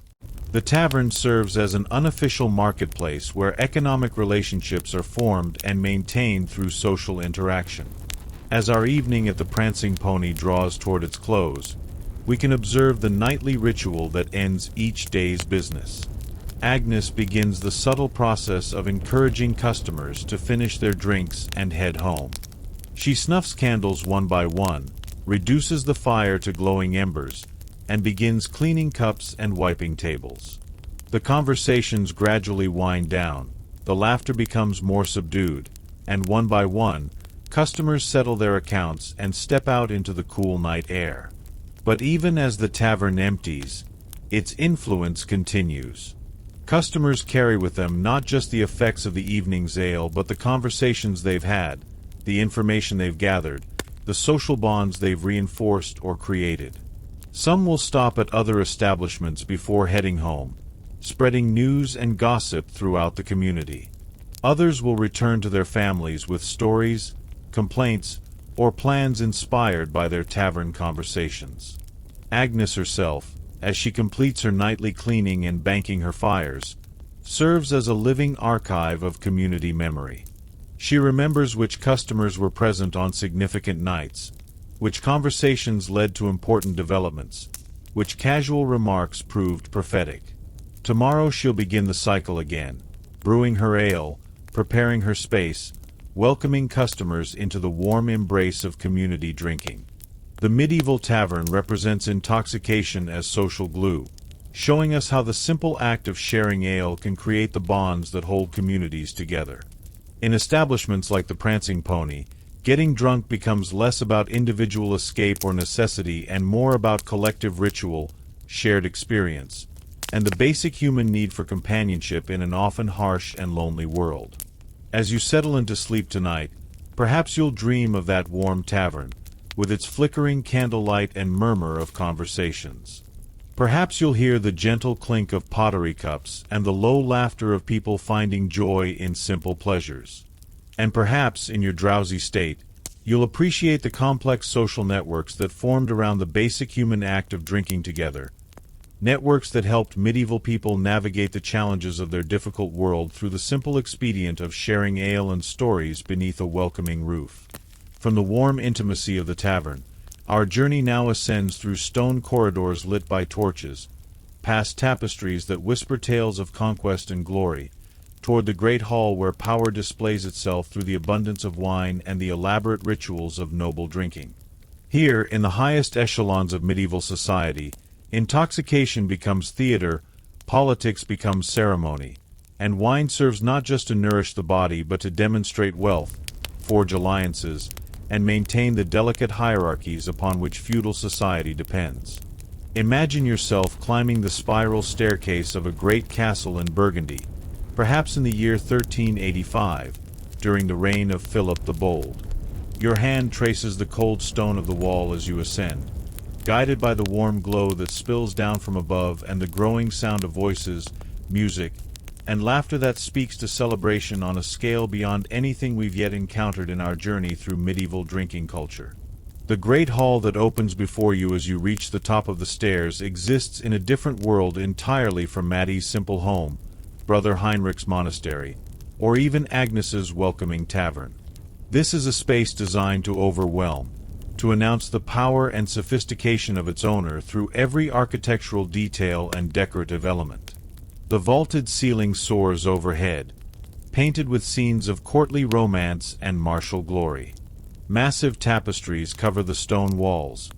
A: The tavern serves as an unofficial marketplace where economic relationships are formed and maintained through social interaction. As our evening at the Prancing Pony draws toward its close, we can observe the nightly ritual that ends each day's business. Agnes begins the subtle process of encouraging customers to finish their drinks and head home. She snuffs candles one by one, reduces the fire to glowing embers, and begins cleaning cups and wiping tables. The conversations gradually wind down, the laughter becomes more subdued, and one by one, customers settle their accounts and step out into the cool night air. But even as the tavern empties, its influence continues. Customers carry with them not just the effects of the evening's ale but the conversations they've had, the information they've gathered, the social bonds they've reinforced or created. Some will stop at other establishments before heading home, spreading news and gossip throughout the community. Others will return to their families with stories, complaints, or plans inspired by their tavern conversations. Agnes herself, as she completes her nightly cleaning and banking her fires, serves as a living archive of community memory. She remembers which customers were present on significant nights, which conversations led to important developments, which casual remarks proved prophetic. Tomorrow she'll begin the cycle again, brewing her ale, preparing her space, welcoming customers into the warm embrace of community drinking. The medieval tavern represents intoxication as social glue, showing us how the simple act of sharing ale can create the bonds that hold communities together. In establishments like the Prancing Pony, getting drunk becomes less about individual escape or necessity and more about collective ritual, shared experience, and the basic human need for companionship in an often harsh and lonely world. As you settle into sleep tonight, perhaps you'll dream of that warm tavern, with its flickering candlelight and murmur of conversations. Perhaps you'll hear the gentle clink of pottery cups and the low laughter of people finding joy in simple pleasures. And perhaps, in your drowsy state, you'll appreciate the complex social networks that formed around the basic human act of drinking together. Networks that helped medieval people navigate the challenges of their difficult world through the simple expedient of sharing ale and stories beneath a welcoming roof. From the warm intimacy of the tavern, our journey now ascends through stone corridors lit by torches, past tapestries that whisper tales of conquest and glory, toward the great hall where power displays itself through the abundance of wine and the elaborate rituals of noble drinking. Here, in the highest echelons of medieval society, intoxication becomes theater, politics becomes ceremony, and wine serves not just to nourish the body but to demonstrate wealth, forge alliances, and maintain the delicate hierarchies upon which feudal society depends. Imagine yourself climbing the spiral staircase of a great castle in Burgundy, perhaps in the year 1385, during the reign of Philip the Bold. Your hand traces the cold stone of the wall as you ascend, guided by the warm glow that spills down from above and the growing sound of voices, music, and laughter that speaks to celebration on a scale beyond anything we've yet encountered in our journey through medieval drinking culture. The great hall that opens before you as you reach the top of the stairs exists in a different world entirely from Maddie's simple home, Brother Heinrich's monastery, or even Agnes's welcoming tavern. This is a space designed to overwhelm, to announce the power and sophistication of its owner through every architectural detail and decorative element. The vaulted ceiling soars overhead, painted with scenes of courtly romance and martial glory. Massive tapestries cover the stone walls,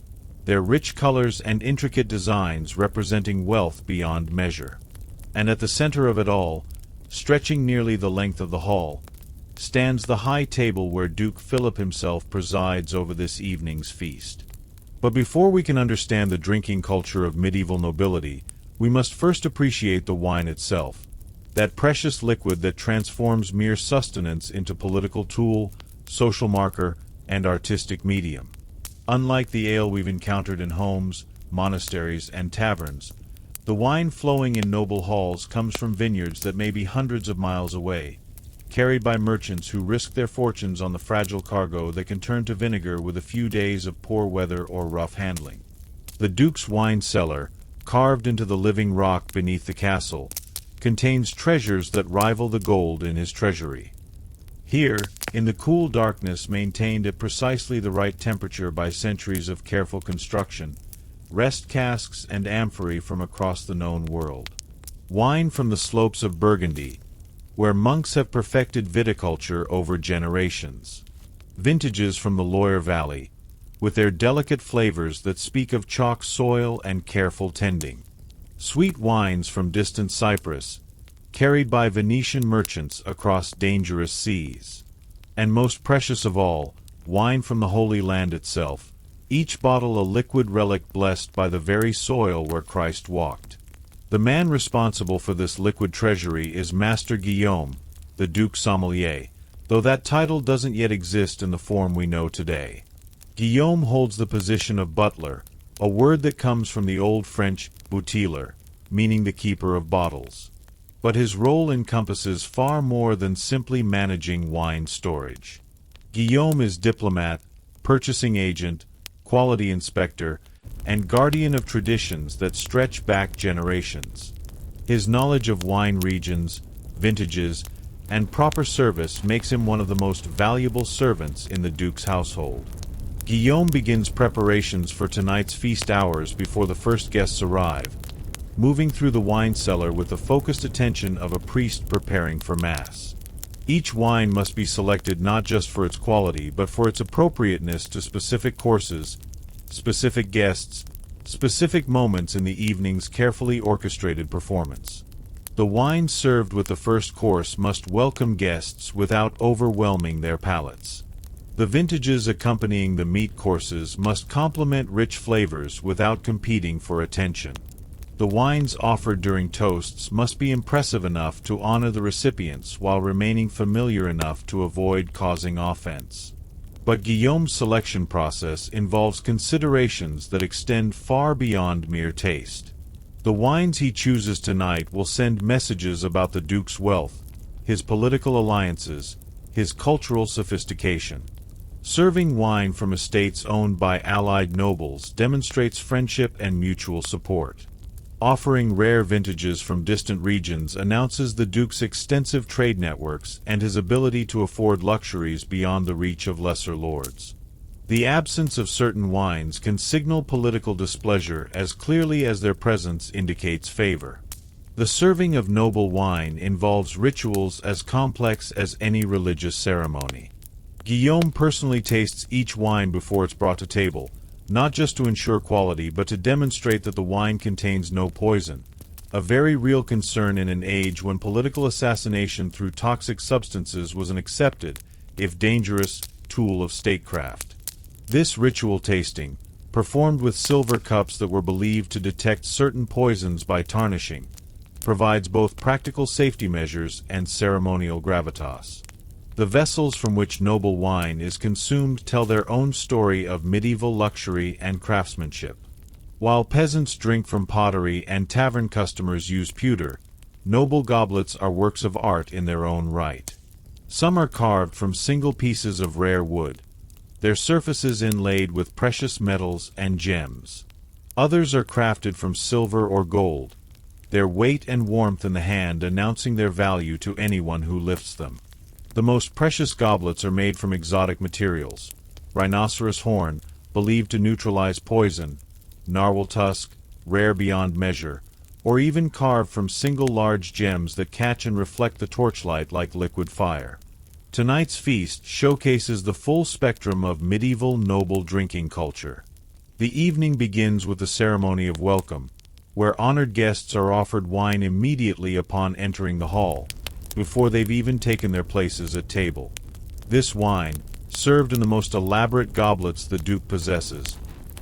A: their rich colors and intricate designs representing wealth beyond measure. And at the center of it all, stretching nearly the length of the hall, stands the high table where Duke Philip himself presides over this evening's feast. But before we can understand the drinking culture of medieval nobility, we must first appreciate the wine itself, that precious liquid that transforms mere sustenance into political tool, social marker, and artistic medium. Unlike the ale we've encountered in homes, monasteries, and taverns, the wine flowing in noble halls comes from vineyards that may be hundreds of miles away, carried by merchants who risk their fortunes on the fragile cargo that can turn to vinegar with a few days of poor weather or rough handling. The Duke's wine cellar, carved into the living rock beneath the castle, contains treasures that rival the gold in his treasury. Here, in the cool darkness maintained at precisely the right temperature by centuries of careful construction, rest casks and amphorae from across the known world. Wine from the slopes of Burgundy, where monks have perfected viticulture over generations. Vintages from the Loire Valley, with their delicate flavors that speak of chalk soil and careful tending. Sweet wines from distant Cyprus, carried by Venetian merchants across dangerous seas. And most precious of all, wine from the Holy Land itself, each bottle a liquid relic blessed by the very soil where Christ walked. The man responsible for this liquid treasury is Master Guillaume, the Duke Sommelier, though that title doesn't yet exist in the form we know today. Guillaume holds the position of butler, a word that comes from the Old French bouteiller, meaning the keeper of bottles. But his role encompasses far more than simply managing wine storage. Guillaume is diplomat, purchasing agent, quality inspector, and guardian of traditions that stretch back generations. His knowledge of wine regions, vintages, and proper service makes him one of the most valuable servants in the Duke's household. Guillaume begins preparations for tonight's feast hours before the first guests arrive, moving through the wine cellar with the focused attention of a priest preparing for Mass. Each wine must be selected not just for its quality but for its appropriateness to specific courses, specific guests, specific moments in the evening's carefully orchestrated performance. The wine served with the first course must welcome guests without overwhelming their palates. The vintages accompanying the meat courses must complement rich flavors without competing for attention. The wines offered during toasts must be impressive enough to honor the recipients while remaining familiar enough to avoid causing offense. But Guillaume's selection process involves considerations that extend far beyond mere taste. The wines he chooses tonight will send messages about the Duke's wealth, his political alliances, his cultural sophistication. Serving wine from estates owned by allied nobles demonstrates friendship and mutual support. Offering rare vintages from distant regions announces the Duke's extensive trade networks and his ability to afford luxuries beyond the reach of lesser lords. The absence of certain wines can signal political displeasure as clearly as their presence indicates favor. The serving of noble wine involves rituals as complex as any religious ceremony. Guillaume personally tastes each wine before it's brought to table, not just to ensure quality but to demonstrate that the wine contains no poison, a very real concern in an age when political assassination through toxic substances was an accepted, if dangerous, tool of statecraft. This ritual tasting, performed with silver cups that were believed to detect certain poisons by tarnishing, provides both practical safety measures and ceremonial gravitas. The vessels from which noble wine is consumed tell their own story of medieval luxury and craftsmanship. While peasants drink from pottery and tavern customers use pewter, noble goblets are works of art in their own right. Some are carved from single pieces of rare wood, their surfaces inlaid with precious metals and gems. Others are crafted from silver or gold, their weight and warmth in the hand announcing their value to anyone who lifts them. The most precious goblets are made from exotic materials: rhinoceros horn, believed to neutralize poison, narwhal tusk, rare beyond measure, or even carved from single large gems that catch and reflect the torchlight like liquid fire. Tonight's feast showcases the full spectrum of medieval noble drinking culture. The evening begins with the ceremony of welcome, where honored guests are offered wine immediately upon entering the hall, before they've even taken their places at table. This wine, served in the most elaborate goblets the Duke possesses,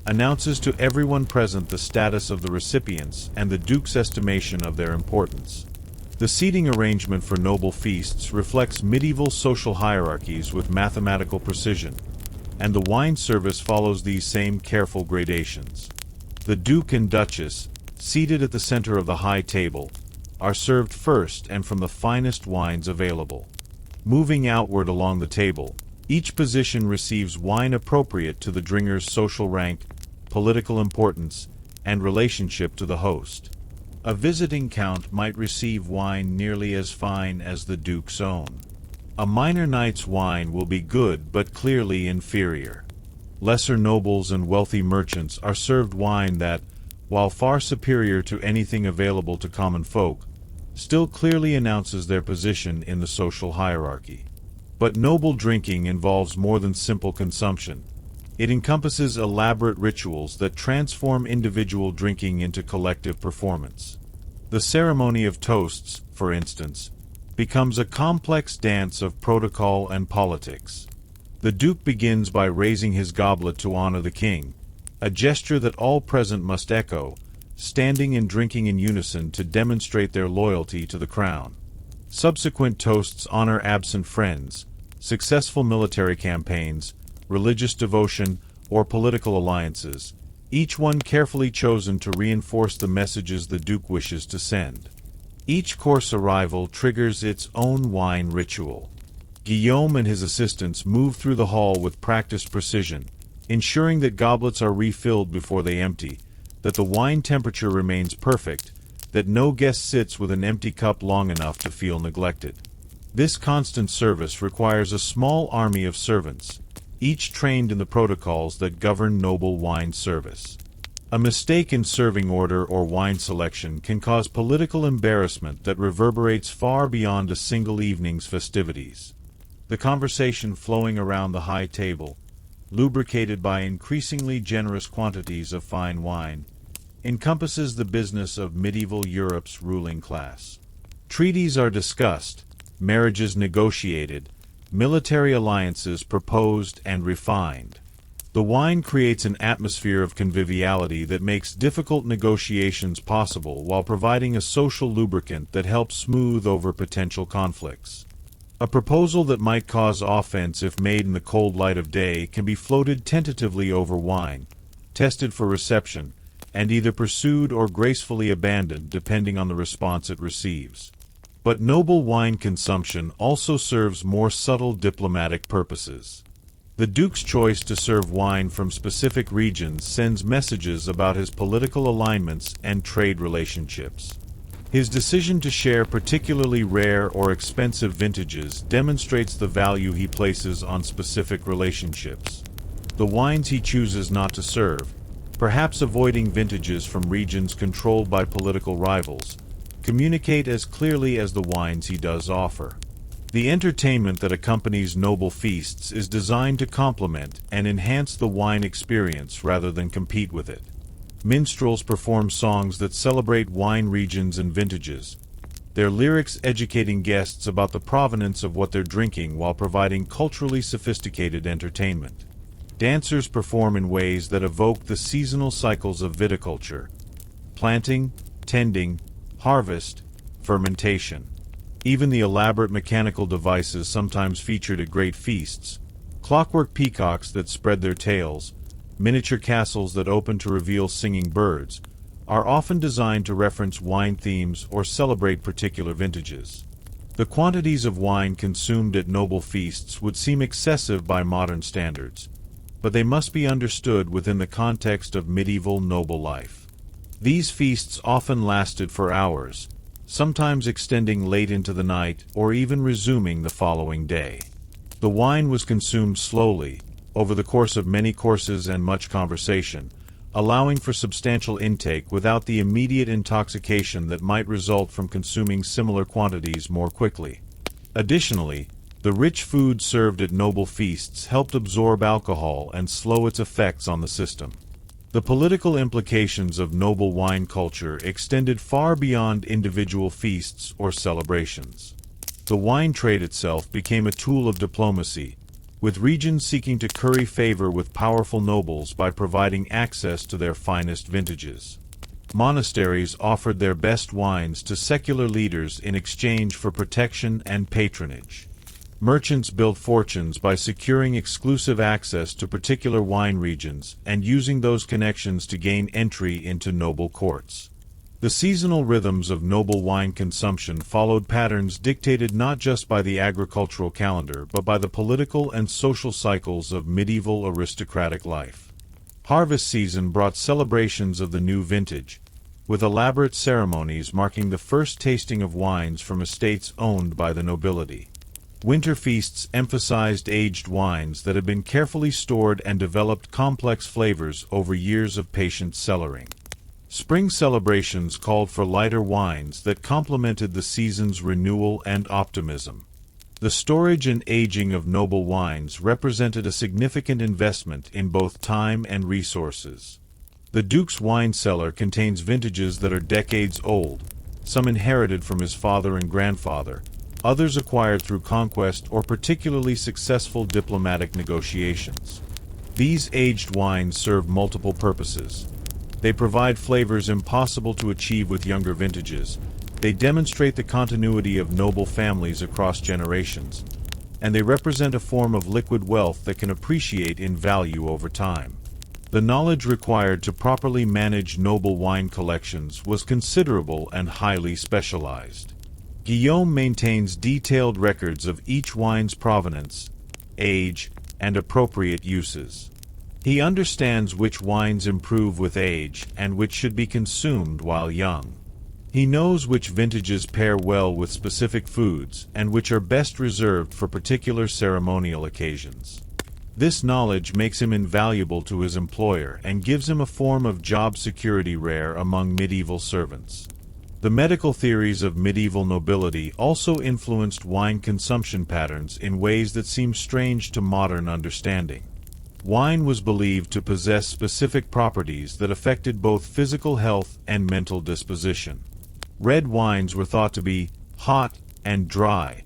A: announces to everyone present the status of the recipients and the Duke's estimation of their importance. The seating arrangement for noble feasts reflects medieval social hierarchies with mathematical precision, and the wine service follows these same careful gradations. The Duke and Duchess, seated at the center of the high table, are served first and from the finest wines available. Moving outward along the table, each position receives wine appropriate to the drinker's social rank, political importance, and relationship to the host. A visiting count might receive wine nearly as fine as the Duke's own. A minor knight's wine will be good but clearly inferior. Lesser nobles and wealthy merchants are served wine that, while far superior to anything available to common folk, still clearly announces their position in the social hierarchy. But noble drinking involves more than simple consumption. It encompasses elaborate rituals that transform individual drinking into collective performance. The ceremony of toasts, for instance, becomes a complex dance of protocol and politics. The Duke begins by raising his goblet to honor the king, a gesture that all present must echo, standing and drinking in unison to demonstrate their loyalty to the crown. Subsequent toasts honor absent friends, successful military campaigns, religious devotion, or political alliances, each one carefully chosen to reinforce the messages the Duke wishes to send. Each course arrival triggers its own wine ritual. Guillaume and his assistants move through the hall with practiced precision, ensuring that goblets are refilled before they empty, that the wine temperature remains perfect, that no guest sits with an empty cup long enough to feel neglected. This constant service requires a small army of servants, each trained in the protocols that govern noble wine service. A mistake in serving order or wine selection can cause political embarrassment that reverberates far beyond a single evening's festivities. The conversation flowing around the high table, lubricated by increasingly generous quantities of fine wine, encompasses the business of medieval Europe's ruling class. Treaties are discussed, marriages negotiated, military alliances proposed and refined. The wine creates an atmosphere of conviviality that makes difficult negotiations possible while providing a social lubricant that helps smooth over potential conflicts. A proposal that might cause offense if made in the cold light of day can be floated tentatively over wine, tested for reception, and either pursued or gracefully abandoned depending on the response it receives. But noble wine consumption also serves more subtle diplomatic purposes. The Duke's choice to serve wine from specific regions sends messages about his political alignments and trade relationships. His decision to share particularly rare or expensive vintages demonstrates the value he places on specific relationships. The wines he chooses not to serve, perhaps avoiding vintages from regions controlled by political rivals, communicate as clearly as the wines he does offer. The entertainment that accompanies noble feasts is designed to complement and enhance the wine experience rather than compete with it. Minstrels perform songs that celebrate wine regions and vintages, their lyrics educating guests about the provenance of what they're drinking while providing culturally sophisticated entertainment. Dancers perform in ways that evoke the seasonal cycles of viticulture: planting, tending, harvest, fermentation. Even the elaborate mechanical devices sometimes featured at great feasts, clockwork peacocks that spread their tails, miniature castles that open to reveal singing birds, are often designed to reference wine themes or celebrate particular vintages. The quantities of wine consumed at noble feasts would seem excessive by modern standards, but they must be understood within the context of medieval noble life. These feasts often lasted for hours, sometimes extending late into the night or even resuming the following day. The wine was consumed slowly, over the course of many courses and much conversation, allowing for substantial intake without the immediate intoxication that might result from consuming similar quantities more quickly. Additionally, the rich food served at noble feasts helped absorb alcohol and slow its effects on the system. The political implications of noble wine culture extended far beyond individual feasts or celebrations. The wine trade itself became a tool of diplomacy, with regions seeking to curry favor with powerful nobles by providing access to their finest vintages. Monasteries offered their best wines to secular leaders in exchange for protection and patronage. Merchants built fortunes by securing exclusive access to particular wine regions and using those connections to gain entry into noble courts. The seasonal rhythms of noble wine consumption followed patterns dictated not just by the agricultural calendar but by the political and social cycles of medieval aristocratic life. Harvest season brought celebrations of the new vintage, with elaborate ceremonies marking the first tasting of wines from estates owned by the nobility. Winter feasts emphasized aged wines that had been carefully stored and developed complex flavors over years of patient cellaring. Spring celebrations called for lighter wines that complemented the season's renewal and optimism. The storage and aging of noble wines represented a significant investment in both time and resources. The Duke's wine cellar contains vintages that are decades old, some inherited from his father and grandfather, others acquired through conquest or particularly successful diplomatic negotiations. These aged wines serve multiple purposes. They provide flavors impossible to achieve with younger vintages. They demonstrate the continuity of noble families across generations, and they represent a form of liquid wealth that can appreciate in value over time. The knowledge required to properly manage noble wine collections was considerable and highly specialized. Guillaume maintains detailed records of each wine's provenance, age, and appropriate uses. He understands which wines improve with age and which should be consumed while young. He knows which vintages pair well with specific foods and which are best reserved for particular ceremonial occasions. This knowledge makes him invaluable to his employer and gives him a form of job security rare among medieval servants. The medical theories of medieval nobility also influenced wine consumption patterns in ways that seem strange to modern understanding. Wine was believed to possess specific properties that affected both physical health and mental disposition. Red wines were thought to be hot and dry,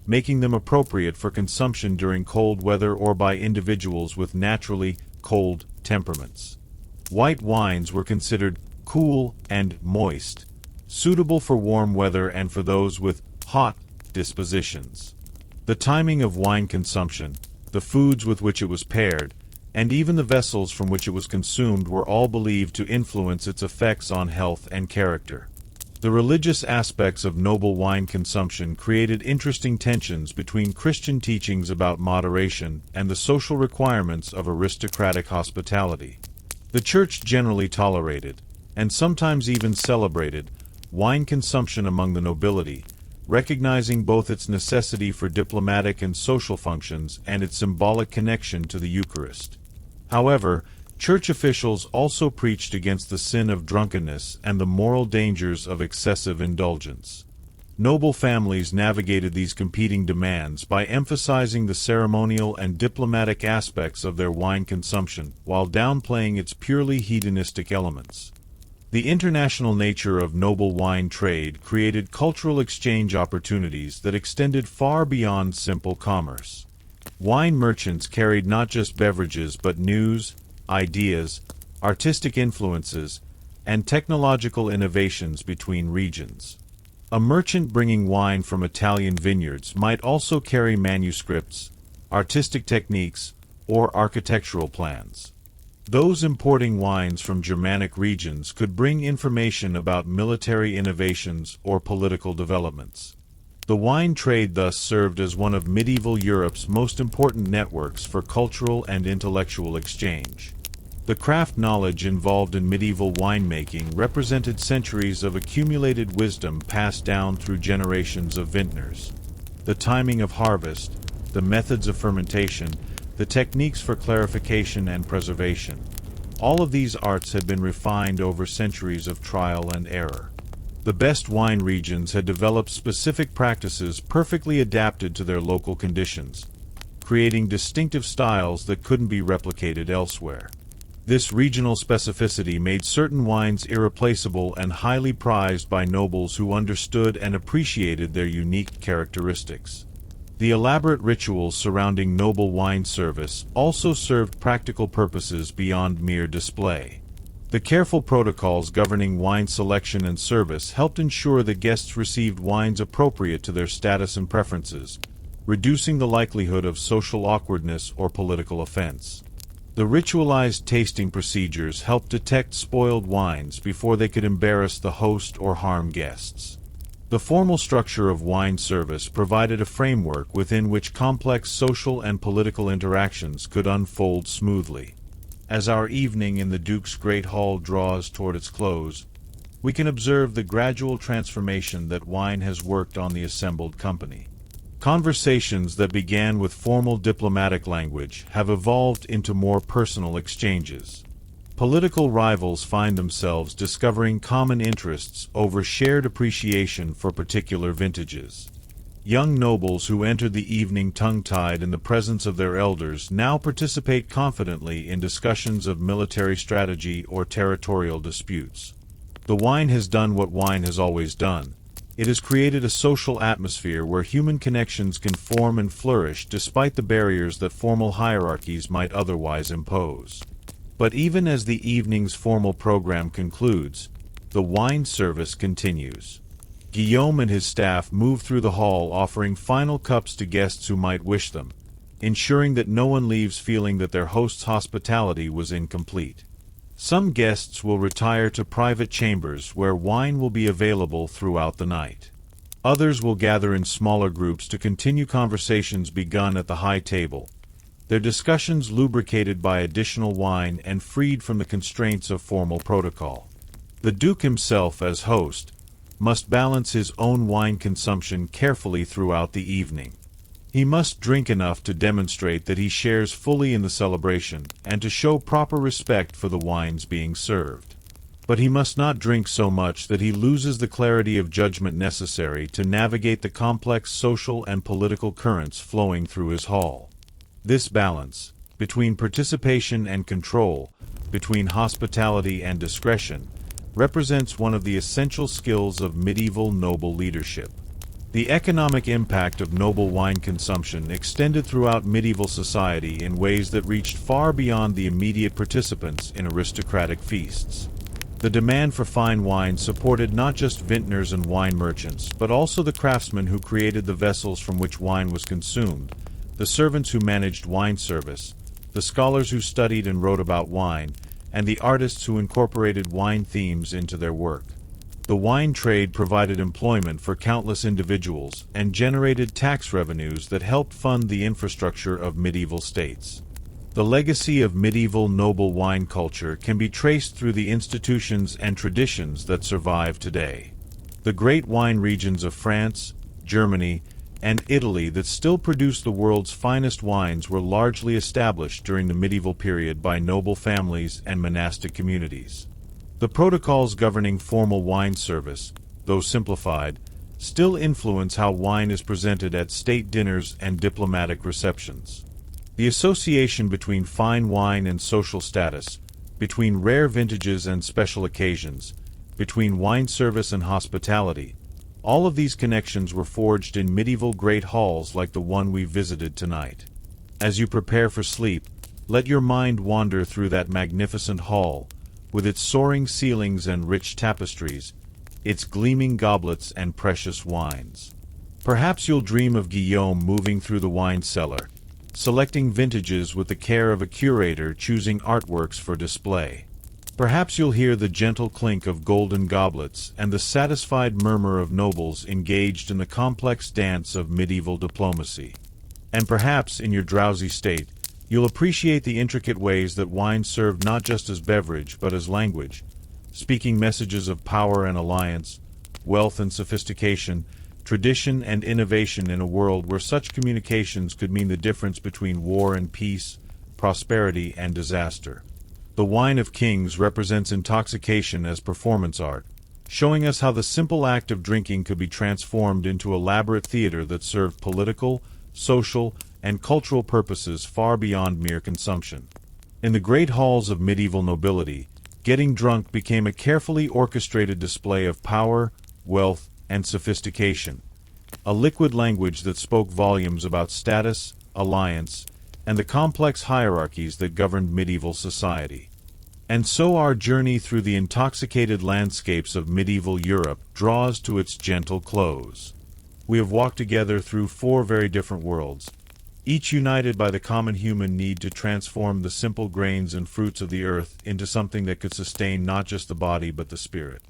A: making them appropriate for consumption during cold weather or by individuals with naturally cold temperaments. White wines were considered cool and moist, suitable for warm weather and for those with hot dispositions. The timing of wine consumption, the foods with which it was paired, and even the vessels from which it was consumed were all believed to influence its effects on health and character. The religious aspects of noble wine consumption created interesting tensions between Christian teachings about moderation and the social requirements of aristocratic hospitality. The Church generally tolerated, and sometimes even celebrated, wine consumption among the nobility, recognizing both its necessity for diplomatic and social functions and its symbolic connection to the Eucharist. However, church officials also preached against the sin of drunkenness and the moral dangers of excessive indulgence. Noble families navigated these competing demands by emphasizing the ceremonial and diplomatic aspects of their wine consumption while downplaying its purely hedonistic elements. The international nature of noble wine trade created cultural exchange opportunities that extended far beyond simple commerce. Wine merchants carried not just beverages but news, ideas, artistic influences, and technological innovations between regions. A merchant bringing wine from Italian vineyards might also carry manuscripts, artistic techniques, or architectural plans. Those importing wines from Germanic regions could bring information about military innovations or political developments. The wine trade thus served as one of medieval Europe's most important networks for cultural and intellectual exchange. The craft knowledge involved in medieval winemaking represented centuries of accumulated wisdom passed down through generations of vintners. The timing of harvest, the methods of fermentation, the techniques for clarification and preservation. All of these arts had been refined over centuries of trial and error. The best wine regions had developed specific practices perfectly adapted to their local conditions, creating distinctive styles that couldn't be replicated elsewhere. This regional specificity made certain wines irreplaceable and highly prized by nobles who understood and appreciated their unique characteristics. The elaborate rituals surrounding noble wine service also served practical purposes beyond mere display. The careful protocols governing wine selection and service helped ensure that guests received wines appropriate to their status and preferences, reducing the likelihood of social awkwardness or political offense. The ritualized tasting procedures helped detect spoiled wines before they could embarrass the host or harm guests. The formal structure of wine service provided a framework within which complex social and political interactions could unfold smoothly. As our evening in the Duke's Great Hall draws toward its close, we can observe the gradual transformation that wine has worked on the assembled company. Conversations that began with formal diplomatic language have evolved into more personal exchanges. Political rivals find themselves discovering common interests over shared appreciation for particular vintages. Young nobles who entered the evening tongue-tied in the presence of their elders now participate confidently in discussions of military strategy or territorial disputes. The wine has done what wine has always done. It has created a social atmosphere where human connections can form and flourish despite the barriers that formal hierarchies might otherwise impose. But even as the evening's formal program concludes, the wine service continues. Guillaume and his staff move through the hall offering final cups to guests who might wish them, ensuring that no one leaves feeling that their host's hospitality was incomplete. Some guests will retire to private chambers where wine will be available throughout the night. Others will gather in smaller groups to continue conversations begun at the high table, their discussions lubricated by additional wine and freed from the constraints of formal protocol. The Duke himself, as host, must balance his own wine consumption carefully throughout the evening. He must drink enough to demonstrate that he shares fully in the celebration and to show proper respect for the wines being served. But he must not drink so much that he loses the clarity of judgment necessary to navigate the complex social and political currents flowing through his hall. This balance, between participation and control, between hospitality and discretion, represents one of the essential skills of medieval noble leadership. The economic impact of noble wine consumption extended throughout medieval society in ways that reached far beyond the immediate participants in aristocratic feasts. The demand for fine wine supported not just vintners and wine merchants, but also the craftsmen who created the vessels from which wine was consumed, the servants who managed wine service, the scholars who studied and wrote about wine, and the artists who incorporated wine themes into their work. The wine trade provided employment for countless individuals and generated tax revenues that helped fund the infrastructure of medieval states. The legacy of medieval noble wine culture can be traced through the institutions and traditions that survive today. The great wine regions of France, Germany, and Italy that still produce the world's finest wines were largely established during the medieval period by noble families and monastic communities. The protocols governing formal wine service, though simplified, still influence how wine is presented at state dinners and diplomatic receptions. The association between fine wine and social status, between rare vintages and special occasions, between wine service and hospitality, all of these connections were forged in medieval great halls like the one we visited tonight. As you prepare for sleep, let your mind wander through that magnificent hall, with its soaring ceilings and rich tapestries, its gleaming goblets and precious wines. Perhaps you'll dream of Guillaume moving through the wine cellar, selecting vintages with the care of a curator choosing artworks for display. Perhaps you'll hear the gentle clink of golden goblets and the satisfied murmur of nobles engaged in the complex dance of medieval diplomacy. And perhaps, in your drowsy state, you'll appreciate the intricate ways that wine served not just as beverage but as language, speaking messages of power and alliance, wealth and sophistication, tradition and innovation in a world where such communications could mean the difference between war and peace, prosperity and disaster. The Wine of Kings represents intoxication as performance art, showing us how the simple act of drinking could be transformed into elaborate theater that served political, social, and cultural purposes far beyond mere consumption. In the great halls of medieval nobility, getting drunk became a carefully orchestrated display of power, wealth, and sophistication, a liquid language that spoke volumes about status, alliance, and the complex hierarchies that governed medieval society. And so our journey through the intoxicated landscapes of medieval Europe draws to its gentle close. We have walked together through 4 very different worlds, each united by the common human need to transform the simple grains and fruits of the earth into something that could sustain not just the body but the spirit.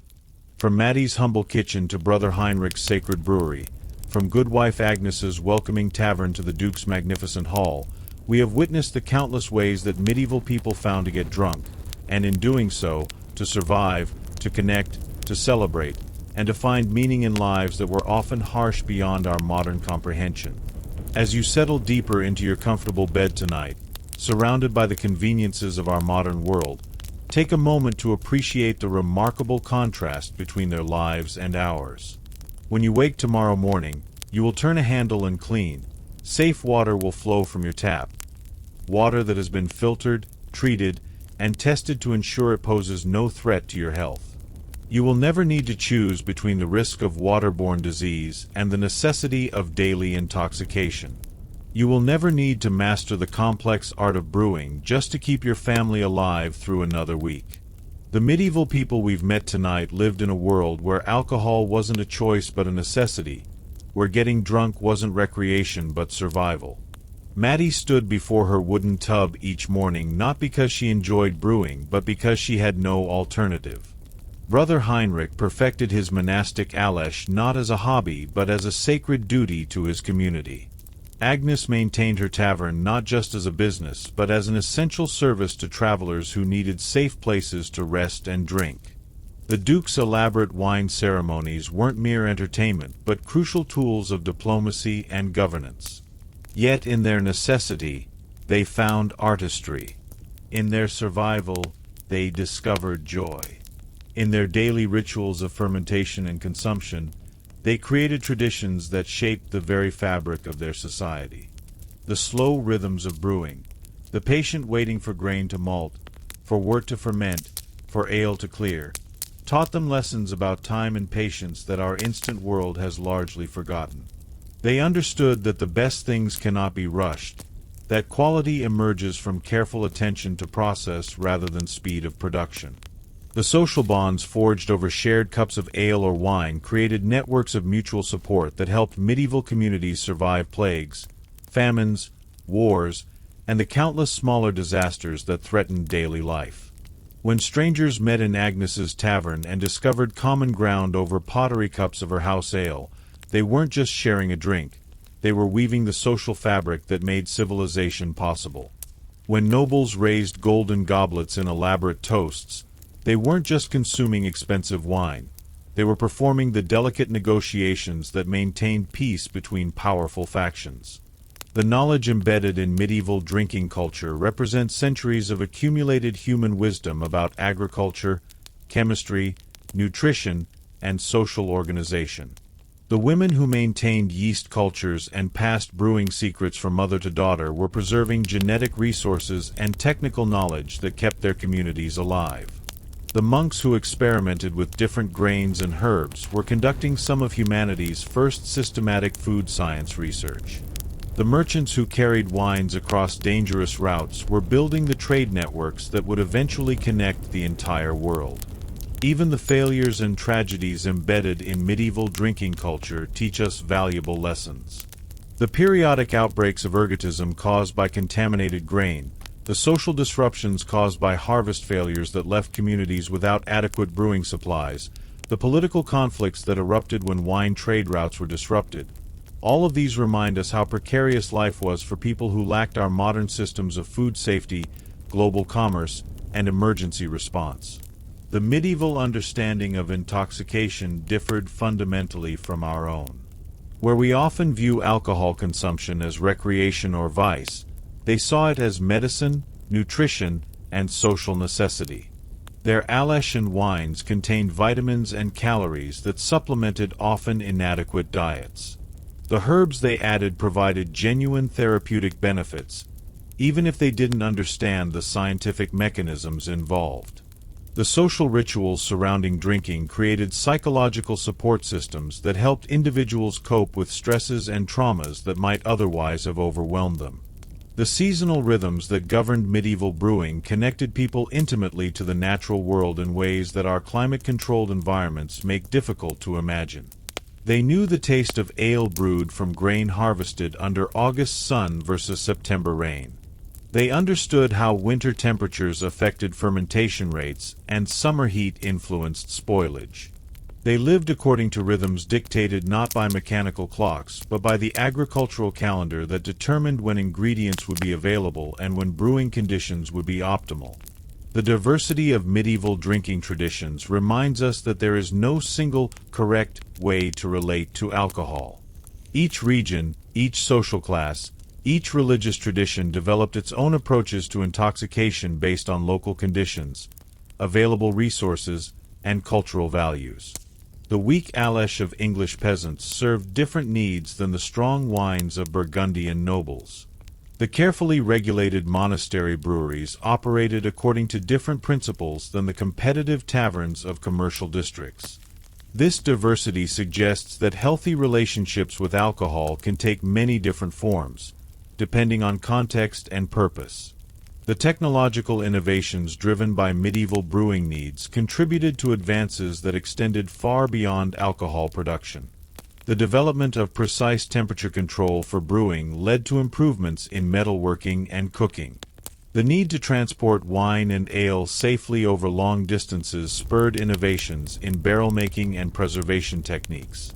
A: From Maddie's humble kitchen to Brother Heinrich's sacred brewery, from Goodwife Agnes's welcoming tavern to the Duke's magnificent hall, we have witnessed the countless ways that medieval people found to get drunk, and in doing so, to survive, to connect, to celebrate, and to find meaning in lives that were often harsh beyond our modern comprehension. As you settle deeper into your comfortable bed tonight, surrounded by the conveniences of our modern world, take a moment to appreciate the remarkable contrast between their lives and ours. When you wake tomorrow morning, you will turn a handle and clean. Safe water will flow from your tap. Water that has been filtered, treated, and tested to ensure it poses no threat to your health. You will never need to choose between the risk of waterborne disease and the necessity of daily intoxication. You will never need to master the complex art of brewing just to keep your family alive through another week. The medieval people we've met tonight lived in a world where alcohol wasn't a choice but a necessity, where getting drunk wasn't recreation but survival. Maddie stood before her wooden tub each morning not because she enjoyed brewing but because she had no alternative. Brother Heinrich perfected his monastic Alesh not as a hobby but as a sacred duty to his community. Agnes maintained her tavern not just as a business but as an essential service to travelers who needed safe places to rest and drink. The Duke's elaborate wine ceremonies weren't mere entertainment but crucial tools of diplomacy and governance. Yet in their necessity, they found artistry. In their survival, they discovered joy. In their daily rituals of fermentation and consumption, they created traditions that shaped the very fabric of their society. The slow rhythms of brewing, the patient waiting for grain to malt, for wort to ferment, for ale to clear, taught them lessons about time and patience that our instant world has largely forgotten. They understood that the best things cannot be rushed, that quality emerges from careful attention to process rather than speed of production. The social bonds forged over shared cups of ale or wine created networks of mutual support that helped medieval communities survive plagues, famines, wars, and the countless smaller disasters that threatened daily life. When strangers met in Agnes's tavern and discovered common ground over pottery cups of her house ale, they weren't just sharing a drink, they were weaving the social fabric that made civilization possible. When nobles raised golden goblets in elaborate toasts, they weren't just consuming expensive wine, they were performing the delicate negotiations that maintained peace between powerful factions. The knowledge embedded in medieval drinking culture represents centuries of accumulated human wisdom about agriculture, chemistry, nutrition, and social organization. The women who maintained yeast cultures and passed brewing secrets from mother to daughter were preserving genetic resources and technical knowledge that kept their communities alive. The monks who experimented with different grains and herbs were conducting some of humanity's first systematic food science research. The merchants who carried wines across dangerous routes were building the trade networks that would eventually connect the entire world. Even the failures and tragedies embedded in medieval drinking culture teach us valuable lessons. The periodic outbreaks of ergotism caused by contaminated grain, the social disruptions caused by harvest failures that left communities without adequate brewing supplies, the political conflicts that erupted when wine trade routes were disrupted, all of these remind us how precarious life was for people who lacked our modern systems of food safety, global commerce, and emergency response. The medieval understanding of intoxication differed fundamentally from our own. Where we often view alcohol consumption as recreation or vice, they saw it as medicine, nutrition, and social necessity. Their Alashan wines contained vitamins and calories that supplemented often inadequate diets. The herbs they added provided genuine therapeutic benefits, even if they didn't understand the scientific mechanisms involved. The social rituals surrounding drinking created psychological support systems that helped individuals cope with stresses and traumas that might otherwise have overwhelmed them. The seasonal rhythms that governed medieval brewing connected people intimately to the natural world in ways that our climate-controlled environments make difficult to imagine. They knew the taste of ale brewed from grain harvested under August sun versus September rain. They understood how winter temperatures affected fermentation rates and summer heat influenced spoilage. They lived according to rhythms dictated not by mechanical clocks, but by the agricultural calendar that determined when ingredients would be available and when brewing conditions would be optimal. The diversity of medieval drinking traditions reminds us that there is no single correct way to relate to alcohol. Each region, each social class, each religious tradition developed its own approaches to intoxication based on local conditions, available resources, and cultural values. The weak Alesh of English peasants served different needs than the strong wines of Burgundian nobles. The carefully regulated monastery breweries operated according to different principles than the competitive taverns of commercial districts. This diversity suggests that healthy relationships with alcohol can take many different forms, depending on context and purpose. The technological innovations driven by medieval brewing needs contributed to advances that extended far beyond alcohol production. The development of precise temperature control for brewing led to improvements in metalworking and cooking. The need to transport wine and ale safely over long distances spurred innovations in barrel making and preservation techniques.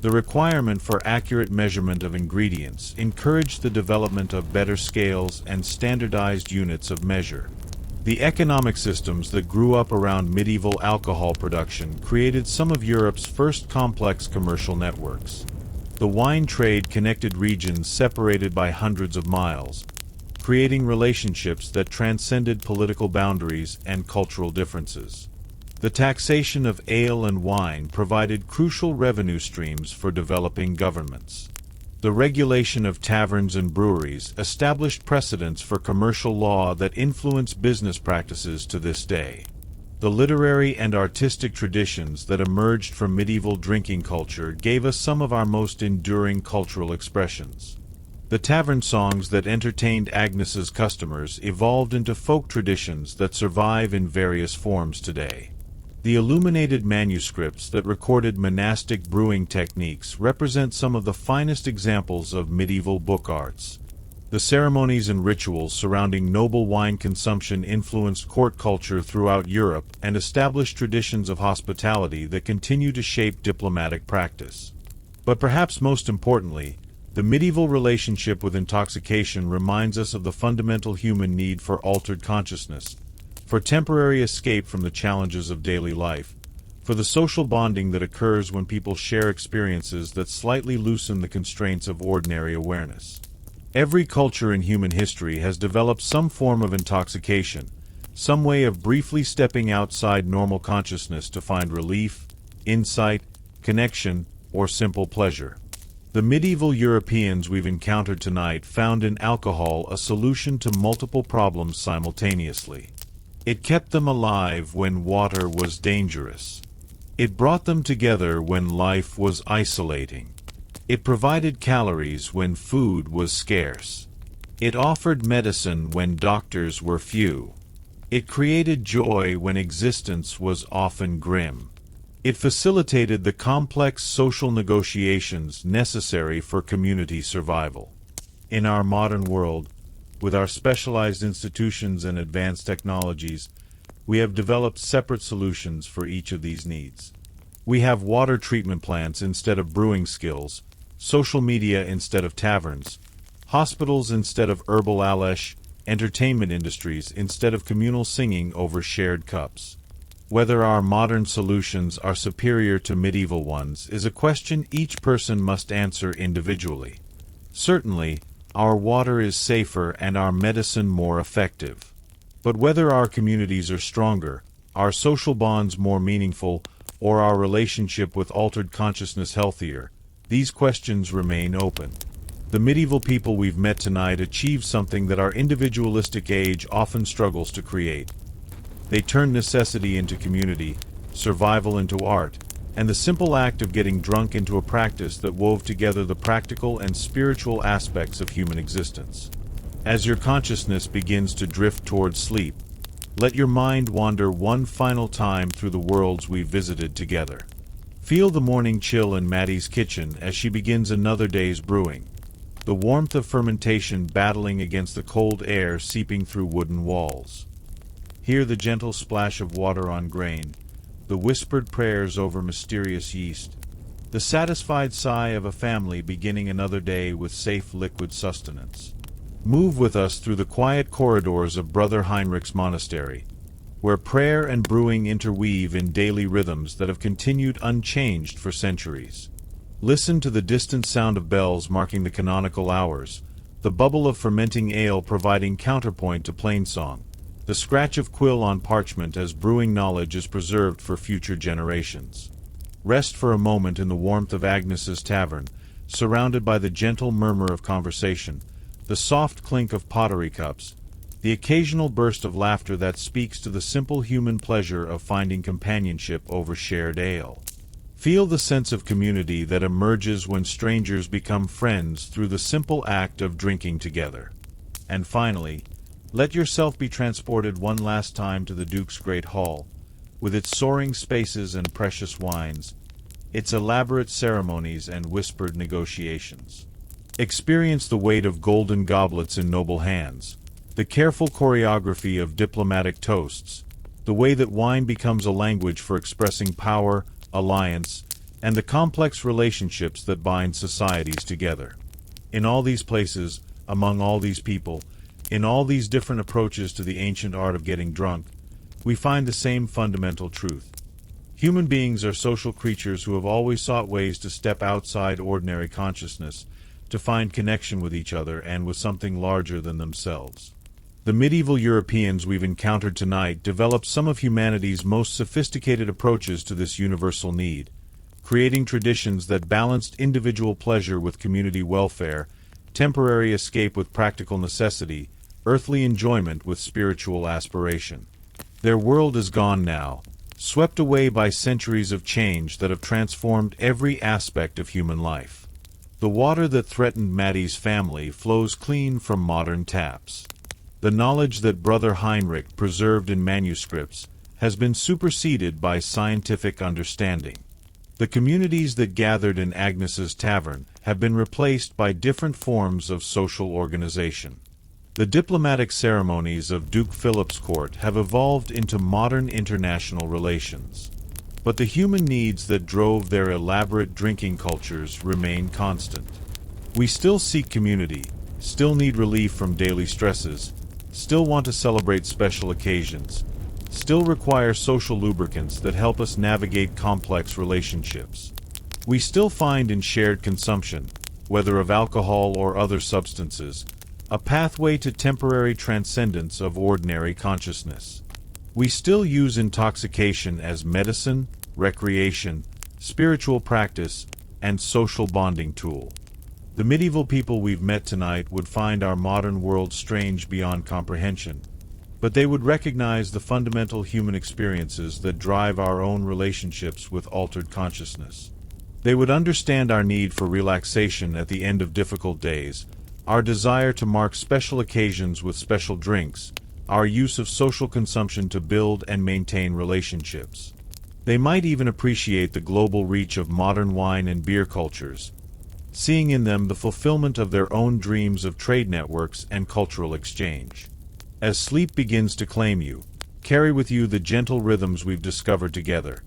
A: The requirement for accurate measurement of ingredients encouraged the development of better scales and standardized units of measure. The economic systems that grew up around medieval alcohol production created some of Europe's first complex commercial networks. The wine trade connected regions separated by hundreds of miles, creating relationships that transcended political boundaries and cultural differences. The taxation of ale and wine provided crucial revenue streams for developing governments. The regulation of taverns and breweries established precedents for commercial law that influence business practices to this day. The literary and artistic traditions that emerged from medieval drinking culture gave us some of our most enduring cultural expressions. The tavern songs that entertained Agnes's customers evolved into folk traditions that survive in various forms today. The illuminated manuscripts that recorded monastic brewing techniques represent some of the finest examples of medieval book arts. The ceremonies and rituals surrounding noble wine consumption influenced court culture throughout Europe and established traditions of hospitality that continue to shape diplomatic practice. But perhaps most importantly, the medieval relationship with intoxication reminds us of the fundamental human need for altered consciousness, for temporary escape from the challenges of daily life, for the social bonding that occurs when people share experiences that slightly loosen the constraints of ordinary awareness. Every culture in human history has developed some form of intoxication, some way of briefly stepping outside normal consciousness to find relief, insight, connection, or simple pleasure. The medieval Europeans we've encountered tonight found in alcohol a solution to multiple problems simultaneously. It kept them alive when water was dangerous. It brought them together when life was isolating. It provided calories when food was scarce. It offered medicine when doctors were few. It created joy when existence was often grim. It facilitated the complex social negotiations necessary for community survival. In our modern world, with our specialized institutions and advanced technologies, we have developed separate solutions for each of these needs. We have water treatment plants instead of brewing skills, social media instead of taverns, hospitals instead of herbal alesh, entertainment industries instead of communal singing over shared cups. Whether our modern solutions are superior to medieval ones is a question each person must answer individually. Certainly, our water is safer and our medicine more effective. But whether our communities are stronger, our social bonds more meaningful, or our relationship with altered consciousness healthier, these questions remain open. The medieval people we've met tonight achieved something that our individualistic age often struggles to create. They turned necessity into community, survival into art, and the simple act of getting drunk into a practice that wove together the practical and spiritual aspects of human existence. As your consciousness begins to drift toward sleep, let your mind wander one final time through the worlds we've visited together. Feel the morning chill in Maddie's kitchen as she begins another day's brewing, the warmth of fermentation battling against the cold air seeping through wooden walls. Hear the gentle splash of water on grain, the whispered prayers over mysterious yeast, the satisfied sigh of a family beginning another day with safe liquid sustenance. Move with us through the quiet corridors of Brother Heinrich's monastery, where prayer and brewing interweave in daily rhythms that have continued unchanged for centuries. Listen to the distant sound of bells marking the canonical hours, the bubble of fermenting ale providing counterpoint to plainsong, the scratch of quill on parchment as brewing knowledge is preserved for future generations. Rest for a moment in the warmth of Agnes's tavern, surrounded by the gentle murmur of conversation, the soft clink of pottery cups, the occasional burst of laughter that speaks to the simple human pleasure of finding companionship over shared ale. Feel the sense of community that emerges when strangers become friends through the simple act of drinking together. And finally, let yourself be transported one last time to the Duke's Great Hall, with its soaring spaces and precious wines, its elaborate ceremonies and whispered negotiations. Experience the weight of golden goblets in noble hands, the careful choreography of diplomatic toasts, the way that wine becomes a language for expressing power, alliance, and the complex relationships that bind societies together. In all these places, among all these people, in all these different approaches to the ancient art of getting drunk, we find the same fundamental truth. Human beings are social creatures who have always sought ways to step outside ordinary consciousness, to find connection with each other and with something larger than themselves. The medieval Europeans we've encountered tonight developed some of humanity's most sophisticated approaches to this universal need, creating traditions that balanced individual pleasure with community welfare, temporary escape with practical necessity, earthly enjoyment with spiritual aspiration. Their world is gone now, swept away by centuries of change that have transformed every aspect of human life. The water that threatened Maddie's family flows clean from modern taps. The knowledge that Brother Heinrich preserved in manuscripts has been superseded by scientific understanding. The communities that gathered in Agnes's tavern have been replaced by different forms of social organization. The diplomatic ceremonies of Duke Philip's court have evolved into modern international relations. But the human needs that drove their elaborate drinking cultures remain constant. We still seek community, still need relief from daily stresses, still want to celebrate special occasions, still require social lubricants that help us navigate complex relationships. We still find in shared consumption, whether of alcohol or other substances, a pathway to temporary transcendence of ordinary consciousness. We still use intoxication as medicine, recreation, spiritual practice, and social bonding tool. The medieval people we've met tonight would find our modern world strange beyond comprehension, but they would recognize the fundamental human experiences that drive our own relationships with altered consciousness. They would understand our need for relaxation at the end of difficult days, our desire to mark special occasions with special drinks, our use of social consumption to build and maintain relationships. They might even appreciate the global reach of modern wine and beer cultures, seeing in them the fulfillment of their own dreams of trade networks and cultural exchange. As sleep begins to claim you, carry with you the gentle rhythms we've discovered together.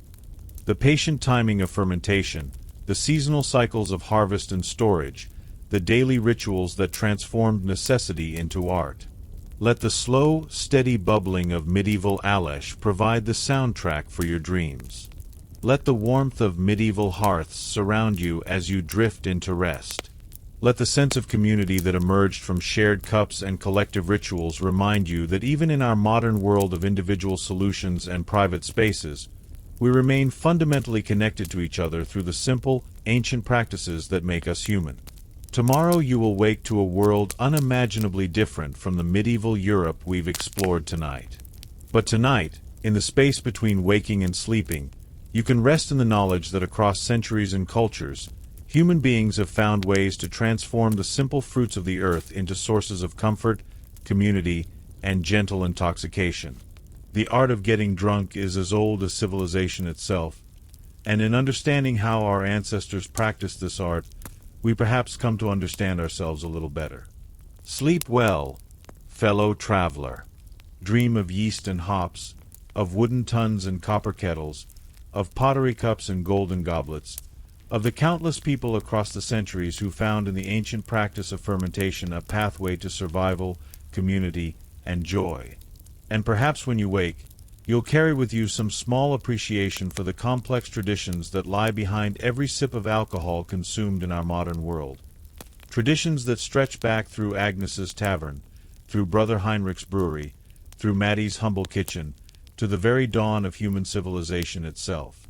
A: The patient timing of fermentation, the seasonal cycles of harvest and storage, the daily rituals that transformed necessity into art. Let the slow, steady bubbling of medieval Alesh provide the soundtrack for your dreams. Let the warmth of medieval hearths surround you as you drift into rest. Let the sense of community that emerged from shared cups and collective rituals remind you that even in our modern world of individual solutions and private spaces, we remain fundamentally connected to each other through the simple, ancient practices that make us human. Tomorrow you will wake to a world unimaginably different from the medieval Europe we've explored tonight. But tonight, in the space between waking and sleeping, you can rest in the knowledge that across centuries and cultures, human beings have found ways to transform the simple fruits of the earth into sources of comfort, community, and gentle intoxication. The art of getting drunk is as old as civilization itself, and in understanding how our ancestors practiced this art, we perhaps come to understand ourselves a little better. Sleep well, fellow traveler. Dream of yeast and hops, of wooden tuns and copper kettles, of pottery cups and golden goblets, of the countless people across the centuries who found in the ancient practice of fermentation a pathway to survival, community, and joy. And perhaps when you wake, you'll carry with you some small appreciation for the complex traditions that lie behind every sip of alcohol consumed in our modern world. Traditions that stretch back through Agnes's tavern, through Brother Heinrich's brewery, through Maddie's humble kitchen, to the very dawn of human civilization itself.